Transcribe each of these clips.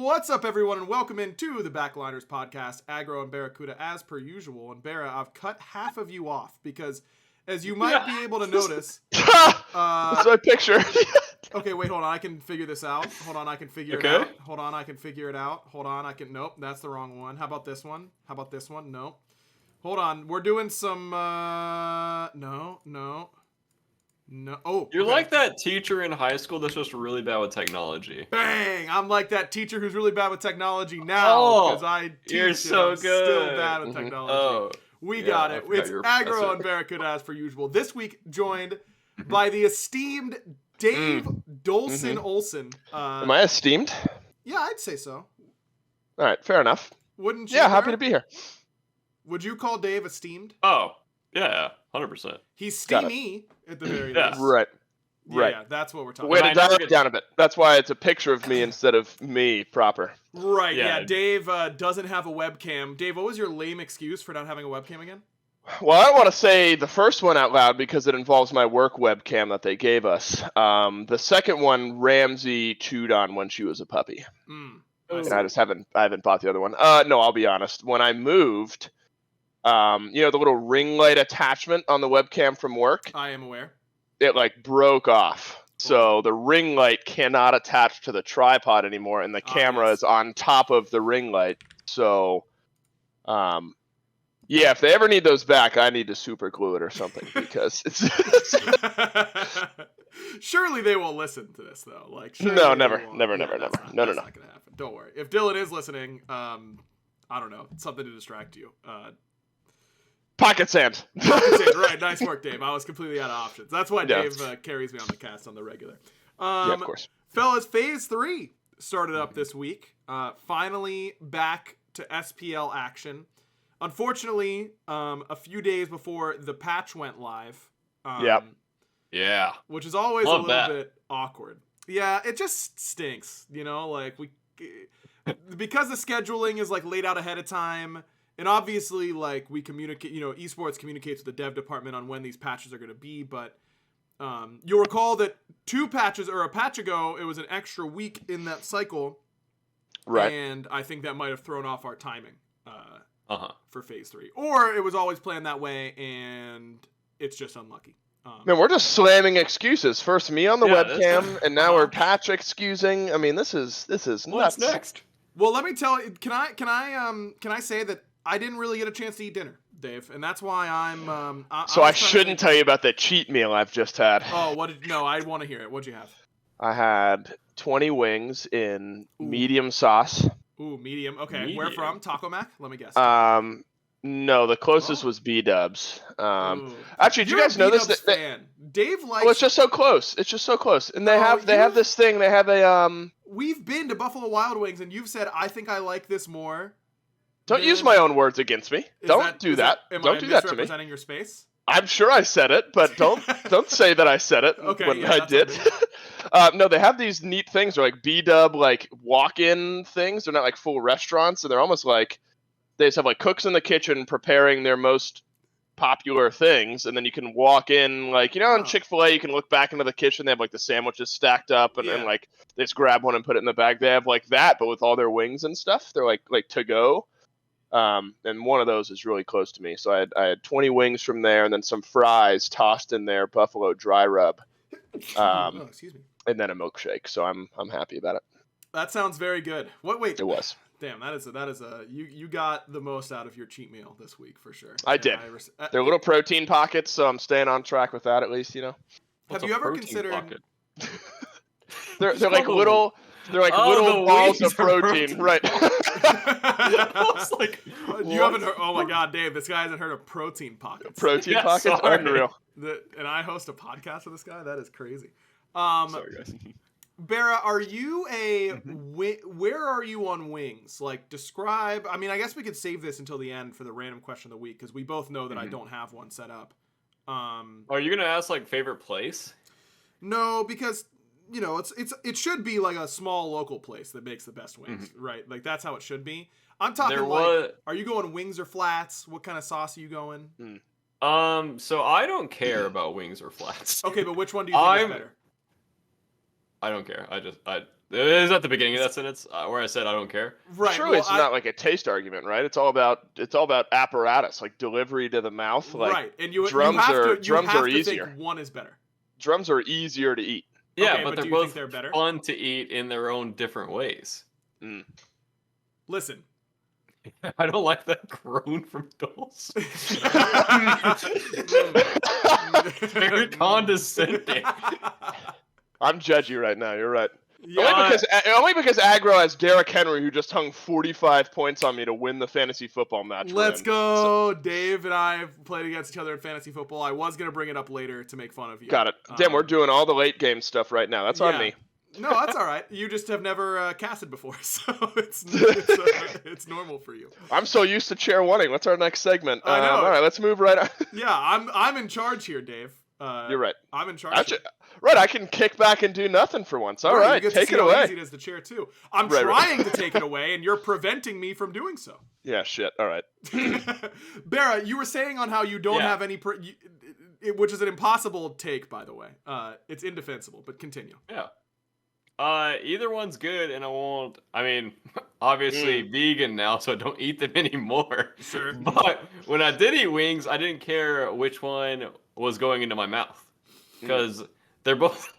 What's up, everyone, and welcome into the Backliners podcast, Aggro and BaRRaCCuDDa, as per usual. And Barra, I've cut half of you off because, as you might be able to notice, That's my picture. Okay, wait, hold on. I can figure this out. Hold on, I can figure it out. Hold on, I can figure it out. Hold on, I can. Nope, that's the wrong one. How about this one? How about this one? Nope. Hold on, we're doing some. No. Oh, you're okay. like that teacher in high school that's just really bad with technology. Bang! I'm like that teacher who's really bad with technology now because I teach. You're so I'm good. Still bad with technology. Oh, we got it. It's Aggro and BaRRaCCuDDa as per usual. This week joined by the esteemed Dave Dolson Olson. Am I esteemed? Yeah, I'd say so. All right, fair enough. Wouldn't you? Yeah, happy to be here. Would you call Dave esteemed? Oh, yeah, 100%. He's steamy at the very Yeah. least. Right. Yeah, that's what we're talking Way about. to dial it down a bit. That's why it's a picture of me instead of me proper. Right, yeah. Yeah. Dave doesn't have a webcam. Dave, what was your lame excuse for not having a webcam again? Well, I don't want to say the first one out loud because it involves my work webcam that they gave us. The second one, Ramsey chewed on when she was a puppy. And I haven't bought the other one. No, I'll be honest. When I moved, the little ring light attachment on the webcam from work, I am aware. it like broke off. So the ring light cannot attach to the tripod anymore, and the camera is on top of the ring light. So, yeah, if they ever need those back, I need to super glue it or something because it's. Surely they will listen to this though. Like no, never. That's No. not gonna happen. Don't worry. If Dylan is listening, I don't know, something to distract you. Pocket sand. Right, nice work, Dave. I was completely out of options. That's why Dave carries me on the cast on the regular. Yeah, of course. Fellas, Phase 3 started up this week. Finally back to SPL action. Unfortunately, a few days before the patch went live. Yeah. Which is always Love a little that. bit awkward. Yeah, it just stinks, like because the scheduling is like laid out ahead of time. And obviously, like, we communicate, Esports communicates with the dev department on when these patches are going to be, but you'll recall that a patch ago, it was an extra week in that cycle. Right. And I think that might have thrown off our timing for Phase 3. Or it was always planned that way, and it's just unlucky. Man, we're just slamming excuses. First me on the webcam, and now we're patch excusing. I mean, this is nuts. What's next? Well, let me tell you, can I say that I didn't really get a chance to eat dinner, Dave, and that's why I'm. So I shouldn't tell you about the cheat meal I've just had. Oh, no, I want to hear it. What'd you have? I had 20 wings in medium sauce. Ooh, medium. Okay, where from? Taco Mac? Let me guess. No, the closest was B-dubs. Actually, did you guys know this? Fan. Dave likes. Well, it's just so close. And they have this thing. They have a We've been to Buffalo Wild Wings, and you've said I think I like this more. Don't use my own words against me. Don't do that. Am don't I do that to me. misrepresenting your space? I'm sure I said it, but don't say that I said it when I did. No, they have these neat things. They're like B-dub, like walk-in things. They're not like full restaurants, and they're almost like they just have like cooks in the kitchen preparing their most popular things, and then you can walk in, like, in Chick-fil-A, you can look back into the kitchen. They have like the sandwiches stacked up, and then like they just grab one and put it in the bag. They have like that, but with all their wings and stuff. They're like to go. And one of those is really close to me. So I had 20 wings from there, and then some fries tossed in there, buffalo dry rub, excuse me, and then a milkshake. So I'm happy about it. That sounds very good. Wait. It was. Damn, that is a you got the most out of your cheat meal this week for sure. I did. They're little protein pockets, so I'm staying on track with that at least. Have you ever considered? They're like little. They're like little balls of protein, right? I was like, you haven't heard? Oh my God, Dave! This guy hasn't heard of protein pockets. Protein pockets, unreal. And I host a podcast with this guy. That is crazy. Sorry, guys. Barra, are you where are you on wings? Like, describe. I mean, I guess we could save this until the end for the random question of the week because we both know that I don't have one set up. Are you gonna ask like favorite place? No, because. It should be like a small local place that makes the best wings, right? Like that's how it should be. I'm talking are you going wings or flats? What kind of sauce are you going? So I don't care about wings or flats. Okay, but which one do you think is better? I don't care. Is at the beginning of that sentence where I said I don't care? Right. Surely it's not like a taste argument, right? It's all about apparatus, like delivery to the mouth. Like right. And drums you have are to easier. think one is better. Drums are easier to eat. Yeah, Okay, but do they're you both think they're better? fun to eat in their own different ways. Listen. I don't like that groan from Dolson. Very condescending. I'm judgy right now. You're right. Yeah. Only because Aggro has Derrick Henry, who just hung 45 points on me to win the fantasy football match. Let's go. Dave and I have played against each other in fantasy football. I was going to bring it up later to make fun of you. Got it. Damn, we're doing all the late game stuff right now. That's on me. No, that's all right. You just have never casted before, so it's normal for you. I'm so used to chair winning. What's our next segment? I know. All right, let's move right on. Yeah, I'm in charge here, Dave. You're right. I'm in charge. Right, I can kick back and do nothing for once. All right, take it away. How easy it is to chair too. I'm trying to take it away, and you're preventing me from doing so. Yeah, shit. All right. BaRRa, you were saying on how you don't have any, which is an impossible take, by the way. It's indefensible, but continue. Yeah. Either one's good, and I won't. I mean, obviously vegan now, so I don't eat them anymore. Sure. But when I did eat wings, I didn't care which one was going into my mouth because they're both.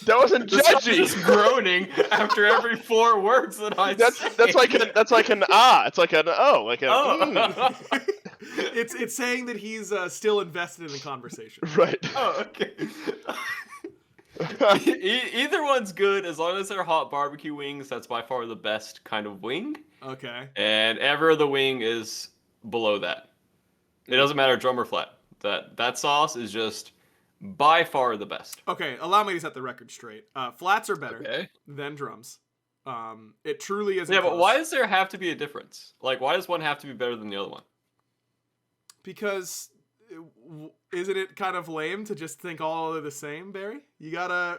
That wasn't judgy. Just groaning after every 4 words that I say. That's like an ah. It's like an oh, like a. It's saying that he's still invested in the conversation. Right. Oh, okay. Either one's good as long as they're hot barbecue wings. That's by far the best kind of wing. Okay. And every other wing is below that. It doesn't matter drum or flat. That sauce is just by far the best. Okay, allow me to set the record straight. Flats are better than drums. It truly is. Yeah, but why does there have to be a difference? Like, why does one have to be better than the other one? Because isn't it kind of lame to just think all are the same, Barry? You gotta.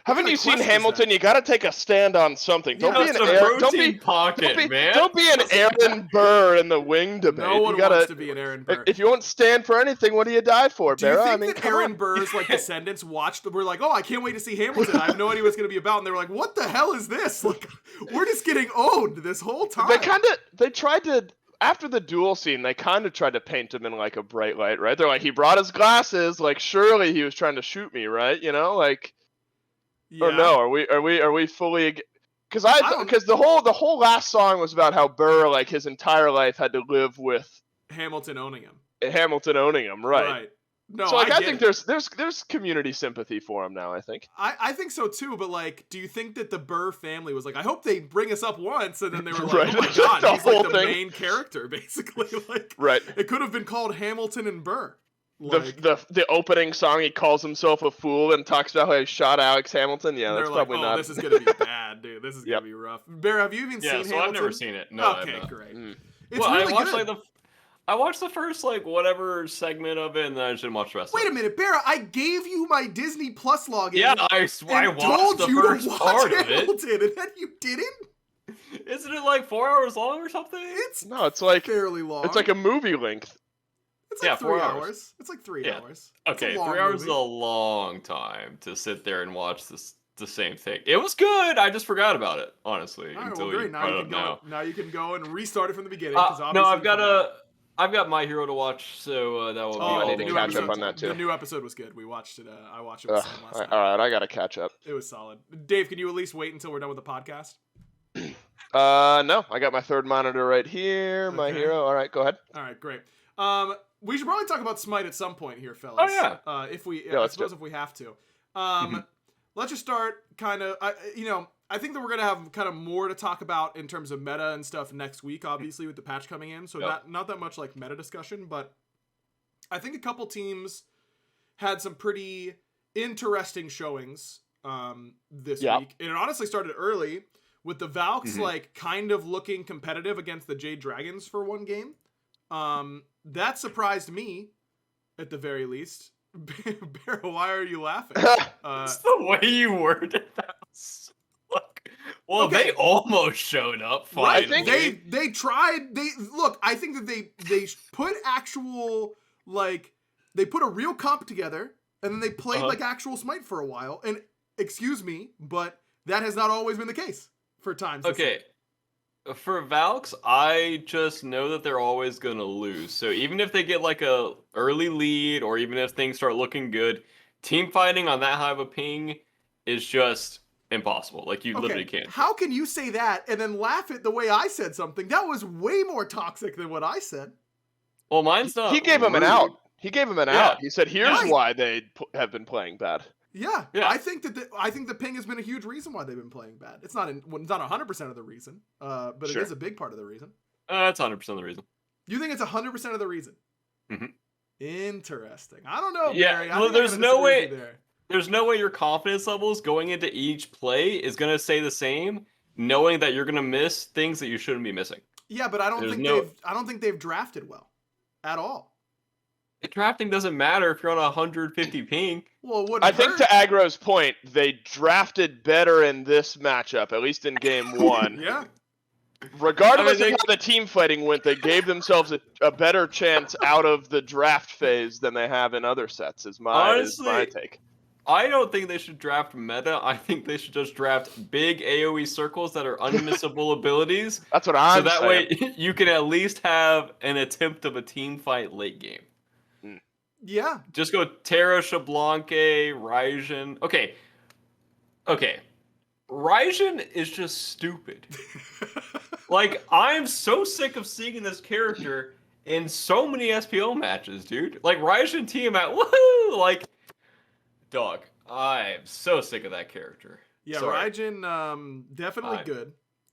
Haven't you seen Hamilton? You gotta take a stand on something. Don't be an Aaron. Don't be an Aaron Burr in the wing debate. No one wants to be an Aaron Burr. If you won't stand for anything, what do you die for, BaRRa? Do you think that Aaron Burr's descendants watched? Were like, oh, I can't wait to see Hamilton. I have no idea what it's gonna be about, and they were like, what the hell is this? Like, we're just getting owned this whole time. They tried to. After the duel scene, they kind of tried to paint him in like a bright light, right? They're like, he brought his glasses, like surely he was trying to shoot me, right? You know, like, or no? Are we fully? Because the whole last song was about how Burr, like his entire life, had to live with Hamilton owning him. Right? No, so I think there's community sympathy for him now. I think. I think so too, but like, do you think that the Burr family was like, I hope they bring us up once, and then they were like, oh my god, he's like the main character, basically. Like, right. It could have been called Hamilton and Burr. Like, the opening song, he calls himself a fool and talks about how he shot Alex Hamilton. Yeah, that's probably not. This is gonna be bad, dude. This is gonna be rough. BaRRa, have you even seen Hamilton? I've never seen it. No. Okay, great. It's really good. I watched the first, whatever segment of it, and then I just didn't watch the rest of it. Wait a minute, BaRRa, I gave you my Disney Plus login. Yeah, I watched the first part of it. And then you didn't? Isn't it like 4 hours long or something? It's like fairly long. It's like a movie length. It's like 3 hours. It's like 3 hours. Okay, 3 hours is a long time to sit there and watch the same thing. It was good. I just forgot about it, honestly. All right, well, great. Now you can go and restart it from the beginning. No, I've got My Hero to watch, so that will be. I need to catch up on that too. The new episode was good. We watched it. I watched it with Sam last night. All right, I gotta catch up. It was solid. Dave, can you at least wait until we're done with the podcast? No, I got my third monitor right here. Okay. My Hero. All right, go ahead. All right, great. We should probably talk about Smite at some point here, fellas. Oh yeah. I suppose if we have to. Let's just start kind of. I think that we're gonna have kind of more to talk about in terms of meta and stuff next week, obviously with the patch coming in. So not that much like meta discussion, but I think a couple teams had some pretty interesting showings this week, and it honestly started early with the Valks like kind of looking competitive against the Jade Dragons for one game. That surprised me, at the very least. BaRRa, why are you laughing? It's the way you worded that. Well, they almost showed up. Finally. Right? They tried. I think that they put actual they put a real comp together, and then they played like actual Smite for a while, and excuse me, but that has not always been the case for times. Okay. For Valks, I just know that they're always going to lose. So even if they get like a early lead, or even if things start looking good, team fighting on that high of a ping is just impossible. Like, you literally can't. How can you say that and then laugh at the way I said something? That was way more toxic than what I said. Well, mine's not. He gave him an out. He gave him an out. He said, "Here's why they have been playing bad." Yeah. I think that I think the ping has been a huge reason why they've been playing bad. It's not 100% of the reason, but it is a big part of the reason. It's 100% of the reason. You think it's 100% of the reason? Mm-hmm. Interesting. I don't know, yeah, Barry. well, there's no way. There's no way your confidence levels going into each play is gonna stay the same, knowing that you're gonna miss things that you shouldn't be missing. Yeah, but I don't think they've drafted well at all. Drafting doesn't matter if you're on 150 ping. Well, I think to Aggro's point, they drafted better in this matchup, at least in game 1. Yeah. Regardless of how the team fighting went, they gave themselves a better chance out of the draft phase than they have in other sets, is my take. I don't think they should draft meta. I think they should just draft big AoE circles that are unmissable abilities. That's what I'm saying. So that way you can at least have an attempt of a team fight late game. Yeah. Just go Terra, Shablanke, Raijin. Okay. Raijin is just stupid. Like, I'm so sick of seeing this character in so many SPL matches, dude. Like, Raijin Tiamat, woohoo! Like, dog, I'm so sick of that character. Yeah, Sorry. Raijin, definitely good.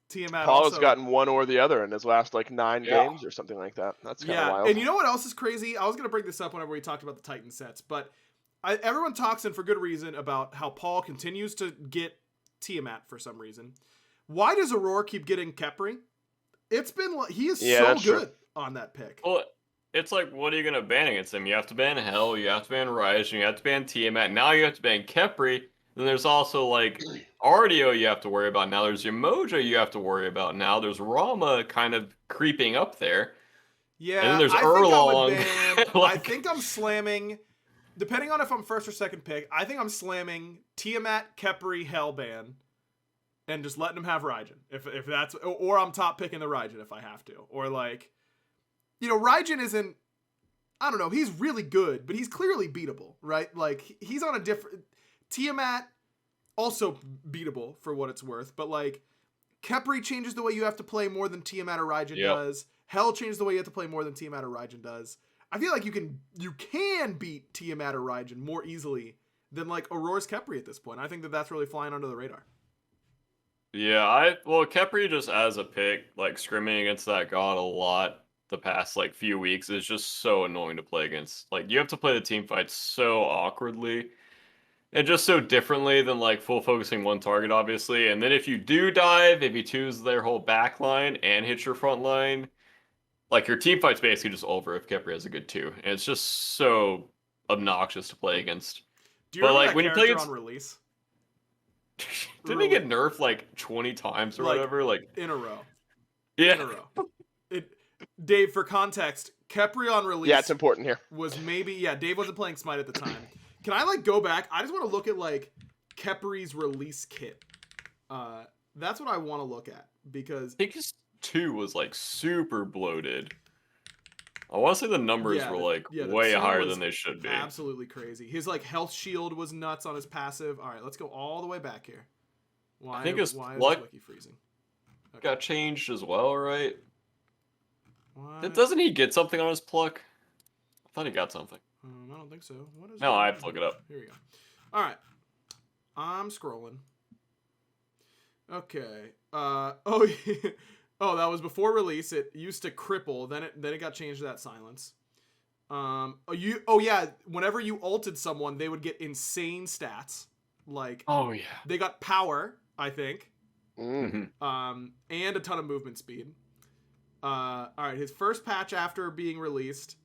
Tiamat Paul also has gotten one or the other in his last, 9 games or something like that. That's kind of wild. And you know what else is crazy? I was going to bring this up whenever we talked about the Titan sets, but everyone talks, and for good reason, about how Paul continues to get Tiamat for some reason. Why does Aurora keep getting Khepri? It's been he is so good on that pick. Well, it's like, what are you going to ban against him? You have to ban Hell, you have to ban Raijin, you have to ban Tiamat, now you have to ban Khepri. Then there's also, Ardio you have to worry about now. There's Yemoja you have to worry about now. There's Rama kind of creeping up there. Yeah, and then there's Erlong. I think I'm slamming, depending on if I'm first or second pick, I think I'm slamming Tiamat, Khepri, Hellban, and just letting him have Raijin. If that's, or I'm top picking the Raijin if I have to. Or Raijin isn't, I don't know, he's really good, but he's clearly beatable, right? He's on a different... Tiamat, also beatable for what it's worth, but Khepri changes the way you have to play more than Tiamat or Raijin does. Hell changes the way you have to play more than Tiamat or Raijin does. I feel like you can beat Tiamat or Raijin more easily than Aurora's Khepri at this point. I think that's really flying under the radar. Yeah, Khepri just as a pick, scrimming against that god a lot the past few weeks is just so annoying to play against. You have to play the team fight so awkwardly. And just so differently than full focusing one target, obviously. And then if you do dive, if you choose their whole back line and hit your front line, your team fight's basically just over if Khepri has a good 2. And it's just so obnoxious to play against. Do you remember when you play on release? Didn't he get nerfed 20 times or whatever? In a row. Yeah. In a row. Dave, for context, Khepri on release. Yeah, it's important here. Was Dave wasn't playing Smite at the time. Can I go back? I just want to look at Khepri's release kit. That's what I want to look at because I think his 2 was super bloated. I want to say the numbers were way higher than they should be. Absolutely crazy. His health shield was nuts on his passive. All right, let's go all the way back here. I think his luck wiki freezing? Okay. Got changed as well, right? Doesn't he get something on his pluck? I thought he got something. I don't think so. What is no, I have to look it up. Here we go. All right. I'm scrolling. Okay. Oh, that was before release. It used to cripple. Then it got changed to that silence. Whenever you ulted someone, they would get insane stats. They got power, I think. Mm-hmm. And a ton of movement speed. All right. His first patch after being released.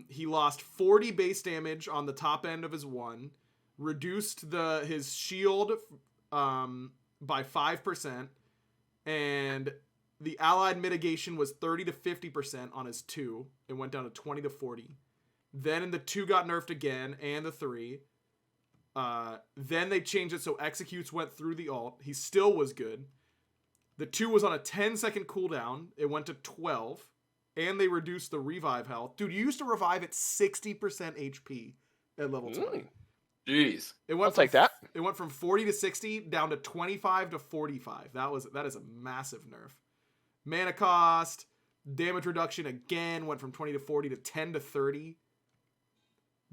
He lost 40 base damage on the top end of his 1, reduced his shield by 5%, and the allied mitigation was 30 to 50% on his 2. It went down to 20 to 40. Then the 2 got nerfed again, and the 3. Then they changed it so executes went through the ult. He still was good. The 2 was on a 10-second cooldown. It went to 12. And they reduced the revive health. Dude, you used to revive at 60% HP at level 20. Jeez. I'll take that. It went from 40 to 60 down to 25 to 45. That is a massive nerf. Mana cost, damage reduction again went from 20 to 40 to 10 to 30.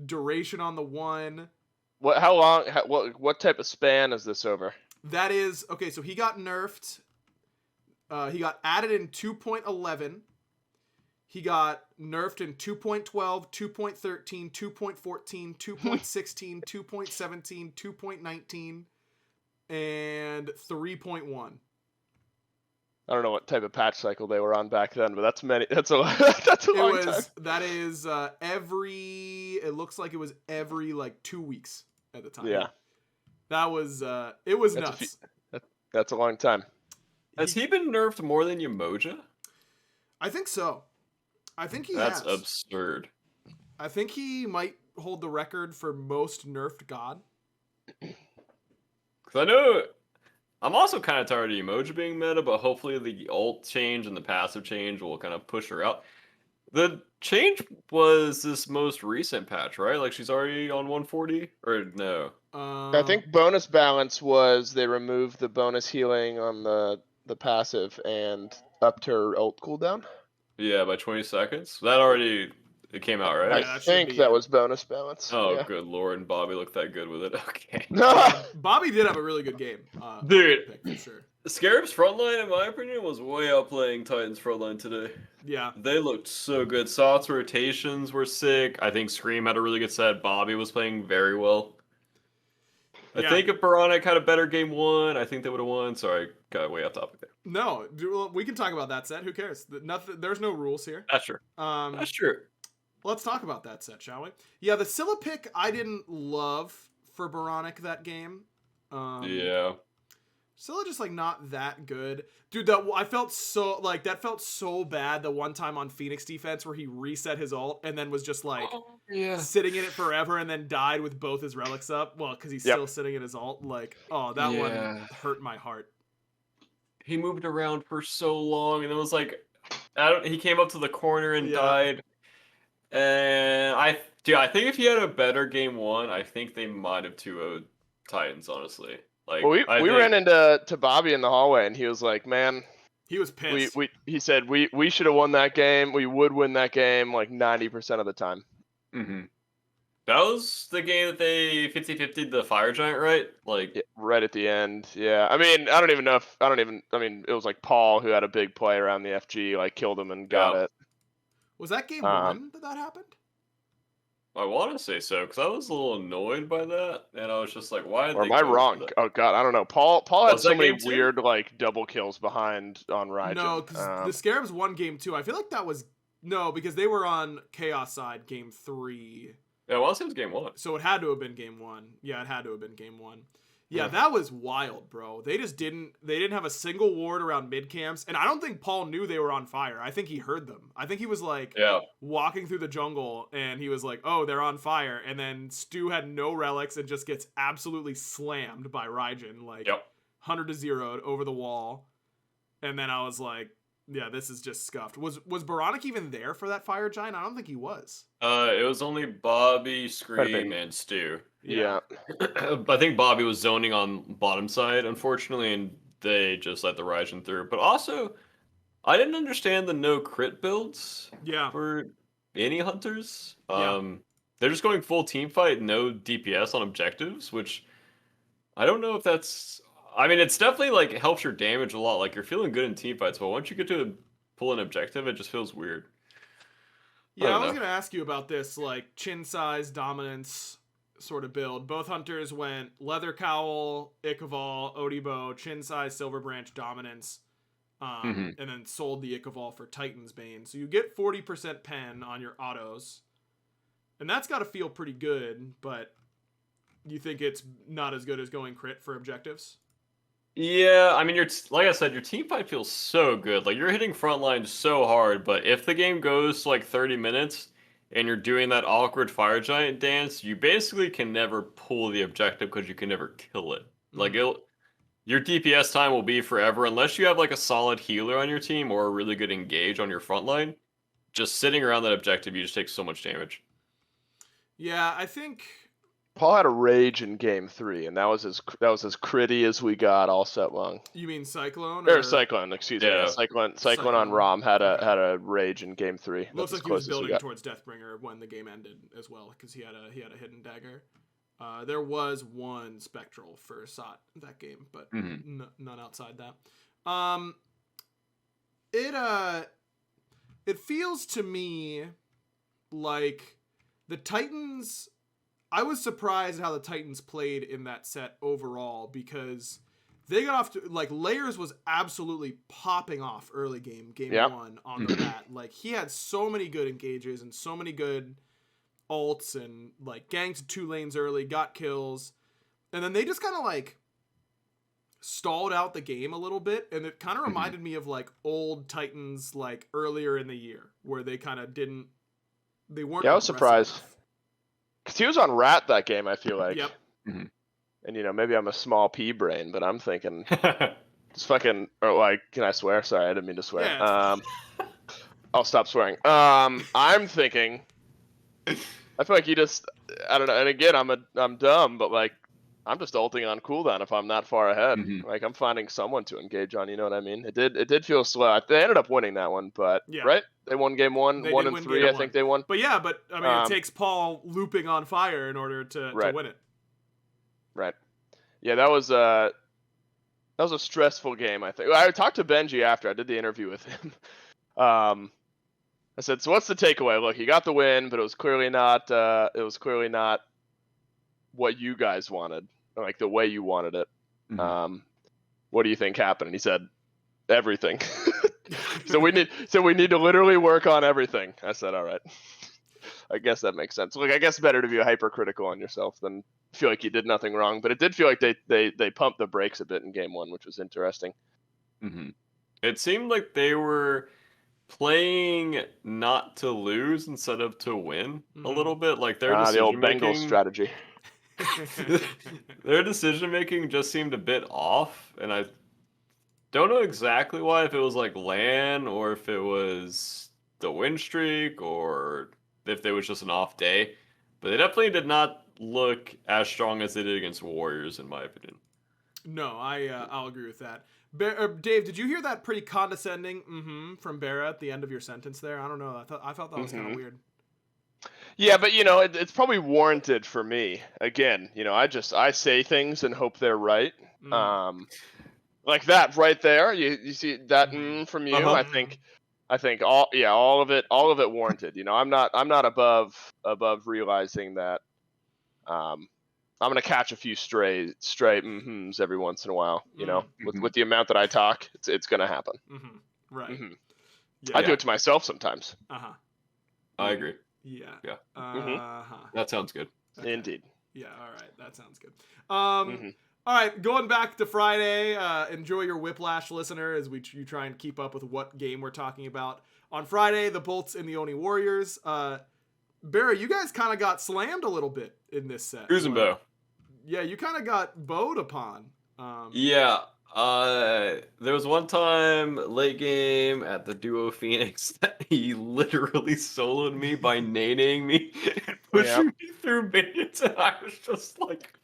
Duration on the 1. How long? What type of span is this over? That is okay. So he got nerfed. He got added in 2.11. He got nerfed in 2.12, 2.13, 2.14, 2.16, 2.17, 2.19, and 3.1. I don't know what type of patch cycle they were on back then, but that's many. That's a long time. That is it looks like it was every like 2 weeks at the time. Yeah. That was it was nuts. That's a long time. Has he been nerfed more than Umoja? I think so. I think he That's has. absurd. I think he might hold the record for most nerfed god. Because I know I'm also kind of tired of Umoja being meta, but hopefully the ult change and the passive change will kind of push her out. The change was this most recent patch, right? Like she's already on 140 or no? I think bonus balance was they removed the bonus healing on the passive and upped her ult cooldown. Yeah, by 20 seconds. It came out, right? Yeah, I think that was bonus balance. Oh, yeah. good lord, and Bobby looked that good with it. Okay. Bobby did have a really good game. Dude. Pick, for sure. Scarab's frontline, in my opinion, was way outplaying Titan's frontline today. Yeah. They looked so good. Soft's rotations were sick. I think Scream had a really good set. Bobby was playing very well. I think if BaRRaCCuDDa had a better game 1, I think they would have won. Sorry, got way off topic there. No, we can talk about that set. Who cares? There's no rules here. That's true. That's true. Let's talk about that set, shall we? Yeah, the Scylla pick I didn't love for BaRRaCCuDDa that game. Yeah. Scylla just like not that good. Dude, that felt so bad the one time on Phoenix defense where he reset his ult and then was just like sitting in it forever and then died with both his relics up. Well, because he's still sitting in his ult. Like, that one hurt my heart. He moved around for so long and it was like he came up to the corner and died. And I think if he had a better game 1, I think they might have 2-0'd Titans, honestly. Like, we ran into Bobby in the hallway, and he was like, "Man," he was pissed. He said we should have won that game. We would win that game like 90% of the time. Mm-hmm. That was the game that they 50-50'd the Fire Giant, right? Like right at the end. Yeah. I mean, it was like Paul who had a big play around the FG, like killed him and got it. Was that game 1 that happened? I want to say so, because I was a little annoyed by that, and I was just like, why did or they am I wrong? Oh, God, I don't know. Paul had so many weird, like, double kills behind on Raijin. No, because the Scarabs won game 2. I feel like that was... No, because they were on Chaos side game 3. Yeah, well, it was game 1. So it had to have been game 1. Yeah, it had to have been game 1. Yeah, that was wild, bro. They didn't have a single ward around mid camps, and I don't think Paul knew they were on fire. I think he heard them. I think he was like walking through the jungle, and he was like, "Oh, they're on fire." And then Stu had no relics and just gets absolutely slammed by Raijin, like 100-0 over the wall. And then I was like, "Yeah, this is just scuffed." Was BaRRaCCuDDa even there for that fire giant? I don't think he was. It was only Bobby, Scream, and Stu. Yeah. I think Bobby was zoning on bottom side, unfortunately, and they just let the Raijin through. But also, I didn't understand the no crit builds for any hunters. They're just going full team fight, no DPS on objectives, which I don't know if that's... I mean, it's definitely like helps your damage a lot. Like, you're feeling good in team fights, but once you get to pull an objective, it just feels weird. Yeah, I was going to ask you about this, like, chin size, dominance sort of build. Both hunters went Leather Cowl, Ichaival, Odibo, chin size, Silver Branch, dominance, and then sold the Ichaival for Titan's Bane. So you get 40% pen on your autos, and that's got to feel pretty good, but you think it's not as good as going crit for objectives? Yeah, I mean, like I said, your team fight feels so good. Like, you're hitting frontline so hard, but if the game goes to like 30 minutes and you're doing that awkward fire giant dance, you basically can never pull the objective because you can never kill it. Like your DPS time will be forever unless you have like a solid healer on your team or a really good engage on your front line. Just sitting around that objective, you just take so much damage. Yeah, I think Paul had a rage in game 3, and that was as critty as we got all set long. You mean Cyclone? Or Cyclone, excuse me. Yeah, Cyclone on Rom had a rage in game 3. Looks like he was building towards Deathbringer when the game ended as well, because he had a hidden dagger. There was one Spectral for Sot that game, but none outside that. It feels to me like the Titans. I was surprised how the Titans played in that set overall, because they got off to, like, Layers was absolutely popping off early game 1 on the rat. Like, he had so many good engages and so many good ults and, like, ganked 2 lanes early, got kills. And then they just kind of, like, stalled out the game a little bit. And it kind of reminded me of, like, old Titans, like, earlier in the year, where they kind of didn't, they weren't. Yeah, I was surprised. Because he was on Rat that game, I feel like. Yep. And, you know, maybe I'm a small pea brain, but I'm thinking, just fucking, or like, can I swear? Sorry, I didn't mean to swear. Yeah, I'll stop swearing. I'm thinking, I feel like he just, I don't know, and again, I'm dumb, but like, I'm just ulting on cooldown if I'm not far ahead. Like, I'm finding someone to engage on, you know what I mean? It did feel slow. They ended up winning that one, but, right? They won game 1, 1 and 3, I think they won. But yeah, I mean, it takes Paul looping on fire in order to win it. Right. Yeah, that was a stressful game, I think. I talked to Benji after. I did the interview with him. I said, so what's the takeaway? Look, you got the win, but it was clearly not what you guys wanted, like the way you wanted it. What do you think happened? And he said, everything. so we need to literally work on everything. I said, all right. I guess that makes sense. Like, I guess better to be hypercritical on yourself than feel like you did nothing wrong. But it did feel like they pumped the brakes a bit in game 1, which was interesting. It seemed like they were playing not to lose instead of to win a little bit. Like their the old Bengals strategy. Their decision making just seemed a bit off, and I don't know exactly why. If it was like LAN, or if it was the win streak, or if there was just an off day. But they definitely did not look as strong as they did against Warriors, in my opinion. No, I'll agree with that. Dave, did you hear that pretty condescending from BaRRA at the end of your sentence there? I don't know. I felt that was kind of weird. Yeah, but you know, it's probably warranted for me. Again, you know, I say things and hope they're right. Like that right there. You see that from you. I think all of it warranted. You know, I'm not above realizing that I'm gonna catch a few stray every once in a while. You know, with the amount that I talk, it's gonna happen. Right. Yeah. I do it to myself sometimes. I agree. Yeah. That sounds good. Okay. Indeed. Yeah. All right. That sounds good. All right. Going back to Friday. Enjoy your whiplash, listener, as you try and keep up with what game we're talking about. On Friday, the Bolts and the Oni Warriors. BaRRA, you guys kind of got slammed a little bit in this set. Kuzenbo. Yeah, you kind of got bowed upon. There was one time late game at the Duo Phoenix that he literally soloed me by naning me and pushing me through minions, and I was just like,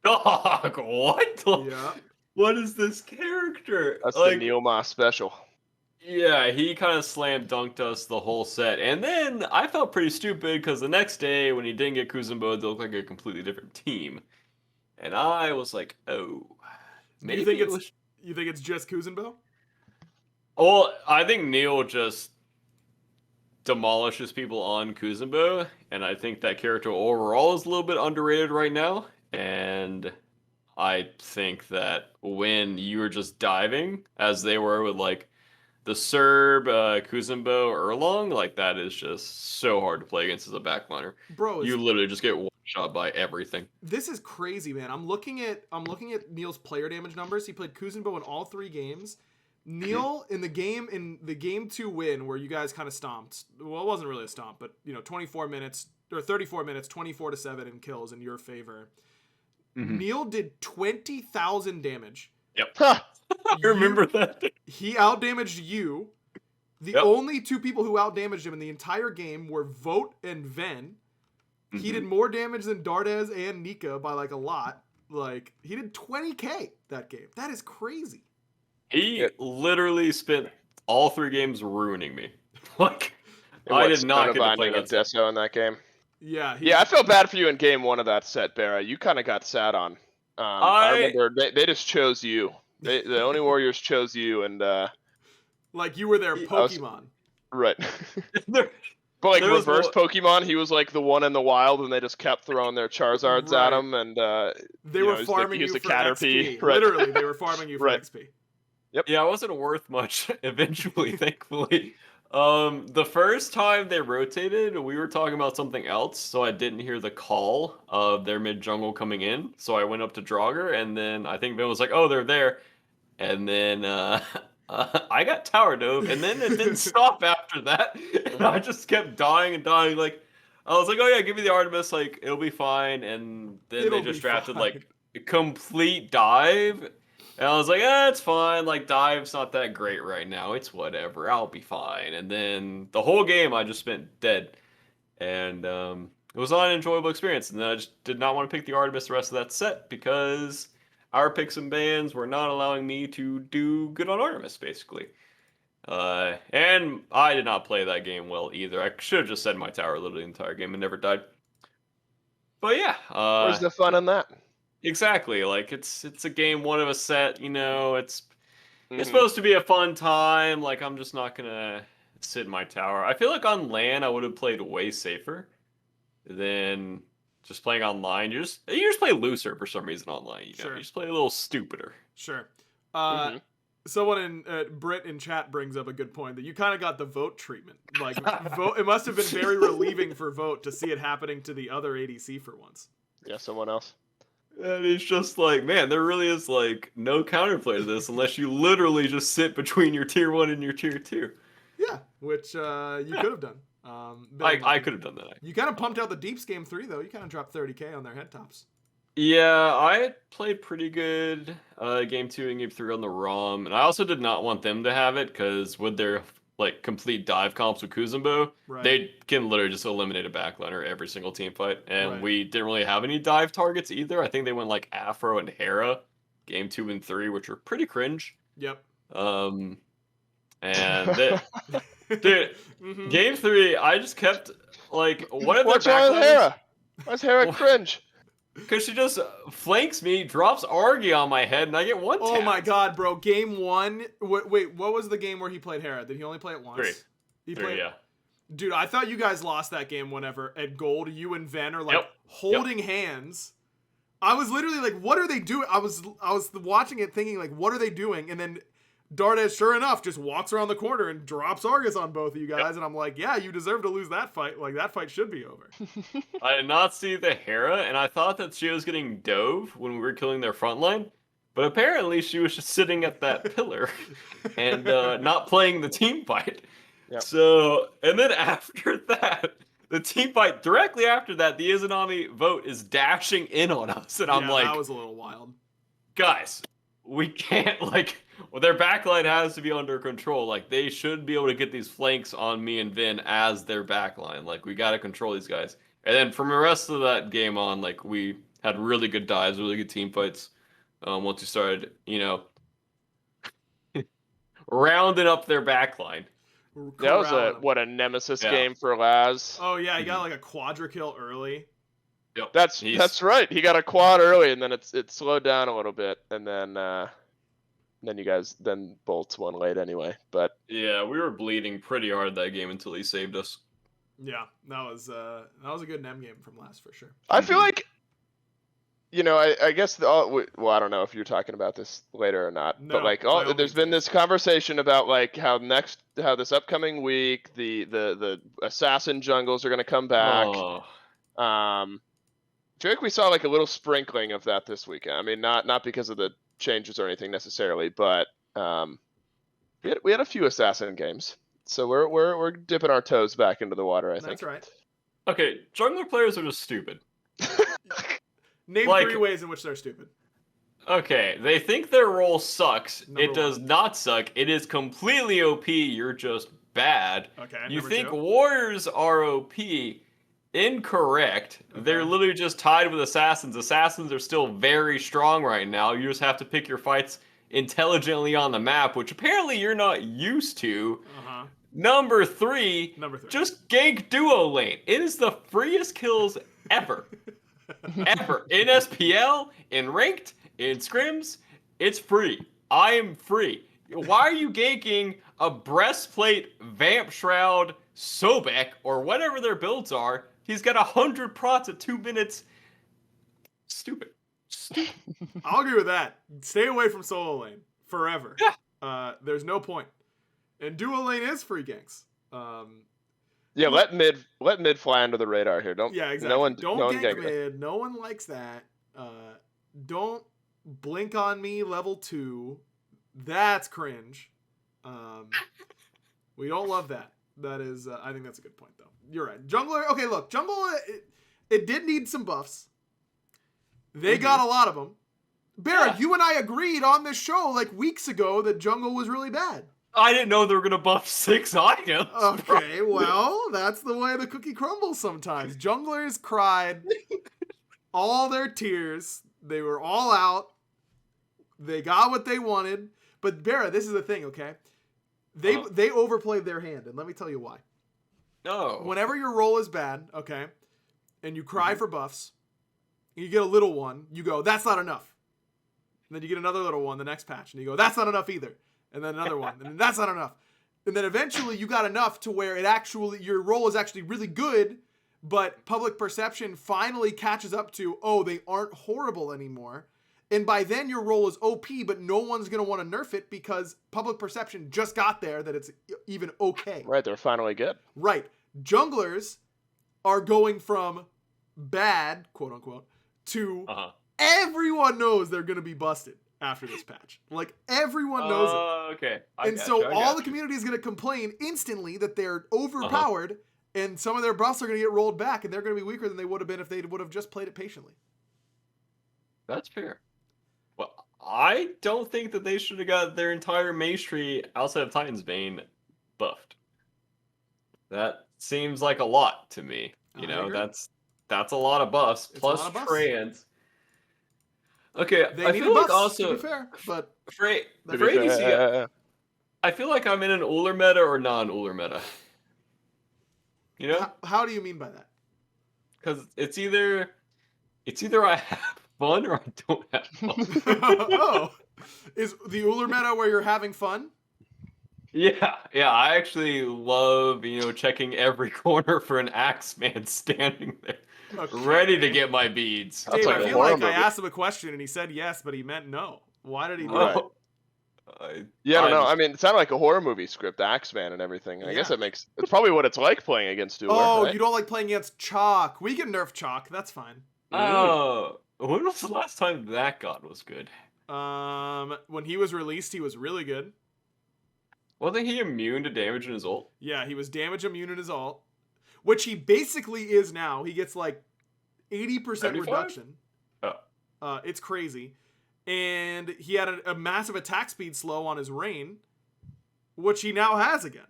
dog, what? What is this character? That's like, the Neoma special. Yeah, he kind of slam dunked us the whole set. And then I felt pretty stupid because the next day when he didn't get Kuzenbo, they looked like a completely different team. And I was like, oh. Maybe you think it's just Kuzenbo? Well, I think Neil just demolishes people on Kuzenbo, and I think that character overall is a little bit underrated right now. And I think that when you were just diving, as they were with like the Serb, Kuzenbo, Erlong, like that is just so hard to play against as a backliner. Bro, you literally just get one shot by everything. This is crazy, man. I'm looking at Neil's player damage numbers. He played Kuzenbo in all 3 games. Neil in the game 2 win where you guys kind of stomped. Well, it wasn't really a stomp, but 24 minutes or 34 minutes, 24-7 in kills in your favor. Neil did 20,000 damage. Yep. I remember that. He outdamaged you. The only 2 people who outdamaged him in the entire game were Vote and Ven. He did more damage than Dardes and Nika by like a lot. Like he did 20k that game. That is crazy. He literally spent all 3 games ruining me. Like I did not get to play against Deso in that game. Yeah. I felt bad for you in game 1 of that set, BaRRa. You kind of got sat on. I remember they just chose you. The only Warriors chose you, and like you were their Pokemon. Right. But like reverse Pokemon, he was like the one in the wild, and they just kept throwing their Charizards at him, and they were farming you for XP. Right. Literally, they were farming you for XP. Yep. Yeah, it wasn't worth much eventually, thankfully. The first time they rotated, we were talking about something else, so I didn't hear the call of their mid jungle coming in. So I went up to Draugr, and then I think Vin was like, "Oh, they're there," and then I got tower dove, and then it didn't stop after that. And I just kept dying and dying. Like I was like, "Oh yeah, give me the Artemis, like it'll be fine." And then they just drafted like a complete dive. And I was like, it's fine. Like, dive's not that great right now. It's whatever. I'll be fine. And then the whole game, I just spent dead. And it was not an enjoyable experience. And then I just did not want to pick the Artemis the rest of that set because our picks and bans were not allowing me to do good on Artemis, basically. And I did not play that game well either. I should have just set my tower literally the entire game and never died. But yeah. Where's the fun in that? Exactly, like it's a game 1 of a set, it's supposed to be a fun time. Like I'm just not gonna sit in my tower. I feel like on LAN I would have played way safer than just playing online. You just play looser for some reason online. You just play a little stupider. Sure. Someone in Brit in chat brings up a good point that you kind of got the Vote treatment. Like Vote, it must have been very relieving for Vote to see it happening to the other ADC for once. Yeah, someone else. And it's just like, man, there really is like no counterplay to this unless you literally just sit between your tier 1 and your tier 2. Yeah, which you could have done. I could have done that. You kind of pumped out the Deeps game 3 though. You kind of dropped 30k on their head tops. Yeah, I played pretty good game 2 and game 3 on the ROM, and I also did not want them to have it because with their like complete dive comps with Kuzumbo, they can literally just eliminate a backliner every single team fight. And we didn't really have any dive targets either. I think they went like Afro and Hera, game 2 and 3, which were pretty cringe. Yep. And dude, game 3, I just kept like, what's wrong with Hera? Why's Hera cringe? Because she just flanks me, drops Argy on my head, and I get one tap. Oh my god, bro. Game 1. Wait, what was the game where he played Hera? Did he only play it once? 3, yeah. Dude, I thought you guys lost that game whenever at Gold, you and Ven are like holding hands. I was literally like, what are they doing? I was watching it thinking like, what are they doing? And then Dardes, sure enough, just walks around the corner and drops Argus on both of you guys. And I'm like, yeah, you deserve to lose that fight. Like, that fight should be over. I did not see the Hera, and I thought that she was getting dove when we were killing their front line. But apparently she was just sitting at that pillar and not playing the team fight. Yep. So, and then after that, the team fight, directly after that, the Izanami Vote is dashing in on us. And I'm like, that was a little wild. Guys, we can't, like... Well, their backline has to be under control. Like, they should be able to get these flanks on me and Vin as their backline. Like, we got to control these guys. And then from the rest of that game on, like, we had really good dives, really good team fights. Once we started, rounding up their backline. That was a nemesis game for Laz. Oh, yeah, he got like a quadra kill early. Yep. That's right. He got a quad early, and then it slowed down a little bit, and then you guys Bolts won late anyway. But yeah, we were bleeding pretty hard that game until he saved us. Yeah, that was a good NEM game from Laz for sure. I feel like, I guess well, I don't know if you're talking about this later or not, but like there's been this conversation about like how this upcoming week the assassin jungles are going to come back. I feel like we saw like a little sprinkling of that this weekend. I mean, not because of the changes or anything necessarily, but We had a few assassin games, so we're dipping our toes back into the water. I think. That's right. Okay, jungler players are just stupid. Name Like- 3 ways in which they're stupid. Okay, they think their role sucks. Number It does one. not suck. It is completely OP. You're just bad. Okay. You number think 2. warriors are OP. Incorrect. Okay. They're literally just tied with assassins. Assassins are still very strong right now. You just have to pick your fights intelligently on the map, which apparently you're not used to. Uh-huh. Number 3, Number 3. just gank duo lane. It is the freest kills ever. Ever. In SPL, in ranked, in scrims, it's free. I am free. Why are you ganking a breastplate, vamp shroud, Sobek, or whatever their builds are? He's got 100 prots at 2 minutes. Stupid. Stupid. I'll agree with that. Stay away from solo lane forever. Yeah. There's no point. And duo lane is free ganks. Yeah, let mid fly under the radar here. Don't. Yeah, exactly. No one. Don't no one gank gank it. mid. No one likes that. Don't blink on me level 2. That's cringe. We don't love that. That is, I think that's a good point, though. You're right. Jungler, okay, look, jungle, it did need some buffs. They got a lot of them. BaRRa, you and I agreed on this show like weeks ago that jungle was really bad. I didn't know they were going to buff 6 items. Okay, well, that's the way the cookie crumbles sometimes. Junglers cried all their tears. They were all out. They got what they wanted. But BaRRa, this is the thing, okay? They overplayed their hand, and let me tell you why. No. Whenever your role is bad, okay, and you cry for buffs, and you get a little one, you go, that's not enough. And then you get another little one the next patch, and you go, that's not enough either. And then another one, and then that's not enough. And then eventually you got enough to where your role is actually really good, but public perception finally catches up to, oh, they aren't horrible anymore. And by then your role is OP, but no one's going to want to nerf it because public perception just got there that it's even okay. Right, they're finally good. Right. Junglers are going from bad, quote unquote, to everyone knows they're going to be busted after this patch. Like, everyone knows it. Okay. And so all the community is going to complain instantly that they're overpowered, and some of their buffs are going to get rolled back, and they're going to be weaker than they would have been if they would have just played it patiently. That's fair. Well, I don't think that they should have got their entire mage tree outside of Titan's Bane buffed. That seems like a lot to me. You know, agree. that's a lot of buffs. It's Plus a lot of buffs. trans. Okay, They I needed feel like buffs, also to be fair, but for To be ADC, fair, I feel like I'm in an Uller meta or non-Uller meta. You know? how do you mean by that? Because it's either I have fun or I don't have fun. Oh, is the Uller meta where you're having fun? Yeah, I actually love, checking every corner for an Axeman standing there, ready to get my beads. That's Dave, like I a feel horror like I movie. asked him a question and he said yes, but he meant no. Why did he do Right. that? Yeah, I don't know. I mean, it sounded like a horror movie script, Axeman and everything. I guess Yeah. it's probably what it's like playing against Dueler. Oh, right? you don't like playing against Chalk. We can nerf Chalk. That's fine. Oh, when was the last time that god was good? When he was released, he was really good. Wasn't he immune to damage in his ult? Yeah, he was damage immune in his ult, which he basically is now. He gets like 80% 75? reduction. Oh. It's crazy. And he had a massive attack speed slow on his Rain, which he now has again.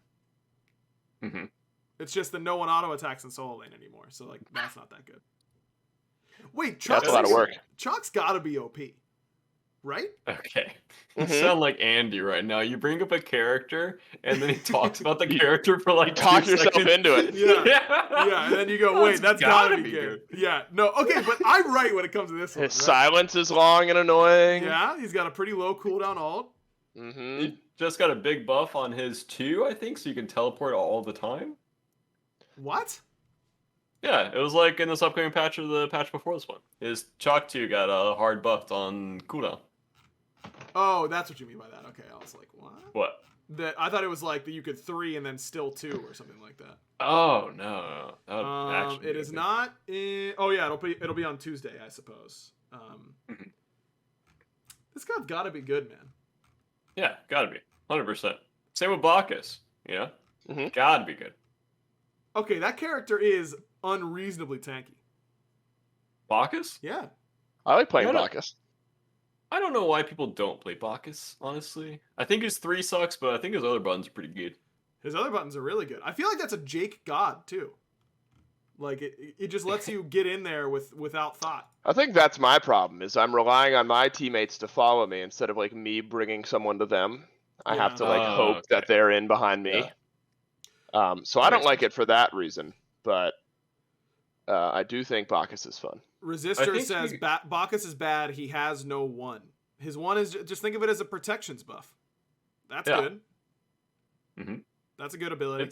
Mm-hmm. It's just that no one auto attacks in solo lane anymore, so like that's not that good. Wait, That's a lot of work. Chalk's gotta be OP, right? Okay. You Mhm. sound like Andy right now. You bring up a character, and then he talks about the character for like Talk 2 yourself seconds. into it. Yeah. Yeah. Yeah, and then you go, wait, that's gotta be good. good. Yeah, no, okay, but I'm right when it comes to this one. His Right? silence is long and annoying. Yeah, he's got a pretty low cooldown ult. Mm-hmm. He just got a big buff on his 2, I think, so you can teleport all the time. What? Yeah, it was like in this upcoming patch or the patch before this one. His Chalk 2 got a hard buff on cooldown. Oh, that's what you mean by that. Okay, I was like, what? What? That I thought it was like that you could 3 and then still 2 or something like that. Oh no. That would actually It be is good. not. Oh yeah, it'll be on Tuesday, I suppose. Mhm. This god's got to be good, man. Yeah, gotta be. 100%. Same with Bacchus, you know? Gotta be good. Okay, that character is unreasonably tanky. Bacchus? Yeah. I like playing Bacchus. I don't know why people don't play Bacchus, honestly. I think his 3 sucks, but I think his other buttons are pretty good. His other buttons are really good. I feel like that's a Jake God, too. Like, it just lets you get in there without thought. I think that's my problem, is I'm relying on my teammates to follow me instead of, like, me bringing someone to them. I have to, like, hope that they're in behind me. Yeah. So I don't like it for that reason, but I do think Bacchus is fun. Resistor says Bacchus is bad. He has no 1. His 1 is just think of it as a protections buff. That's good. That's a good ability.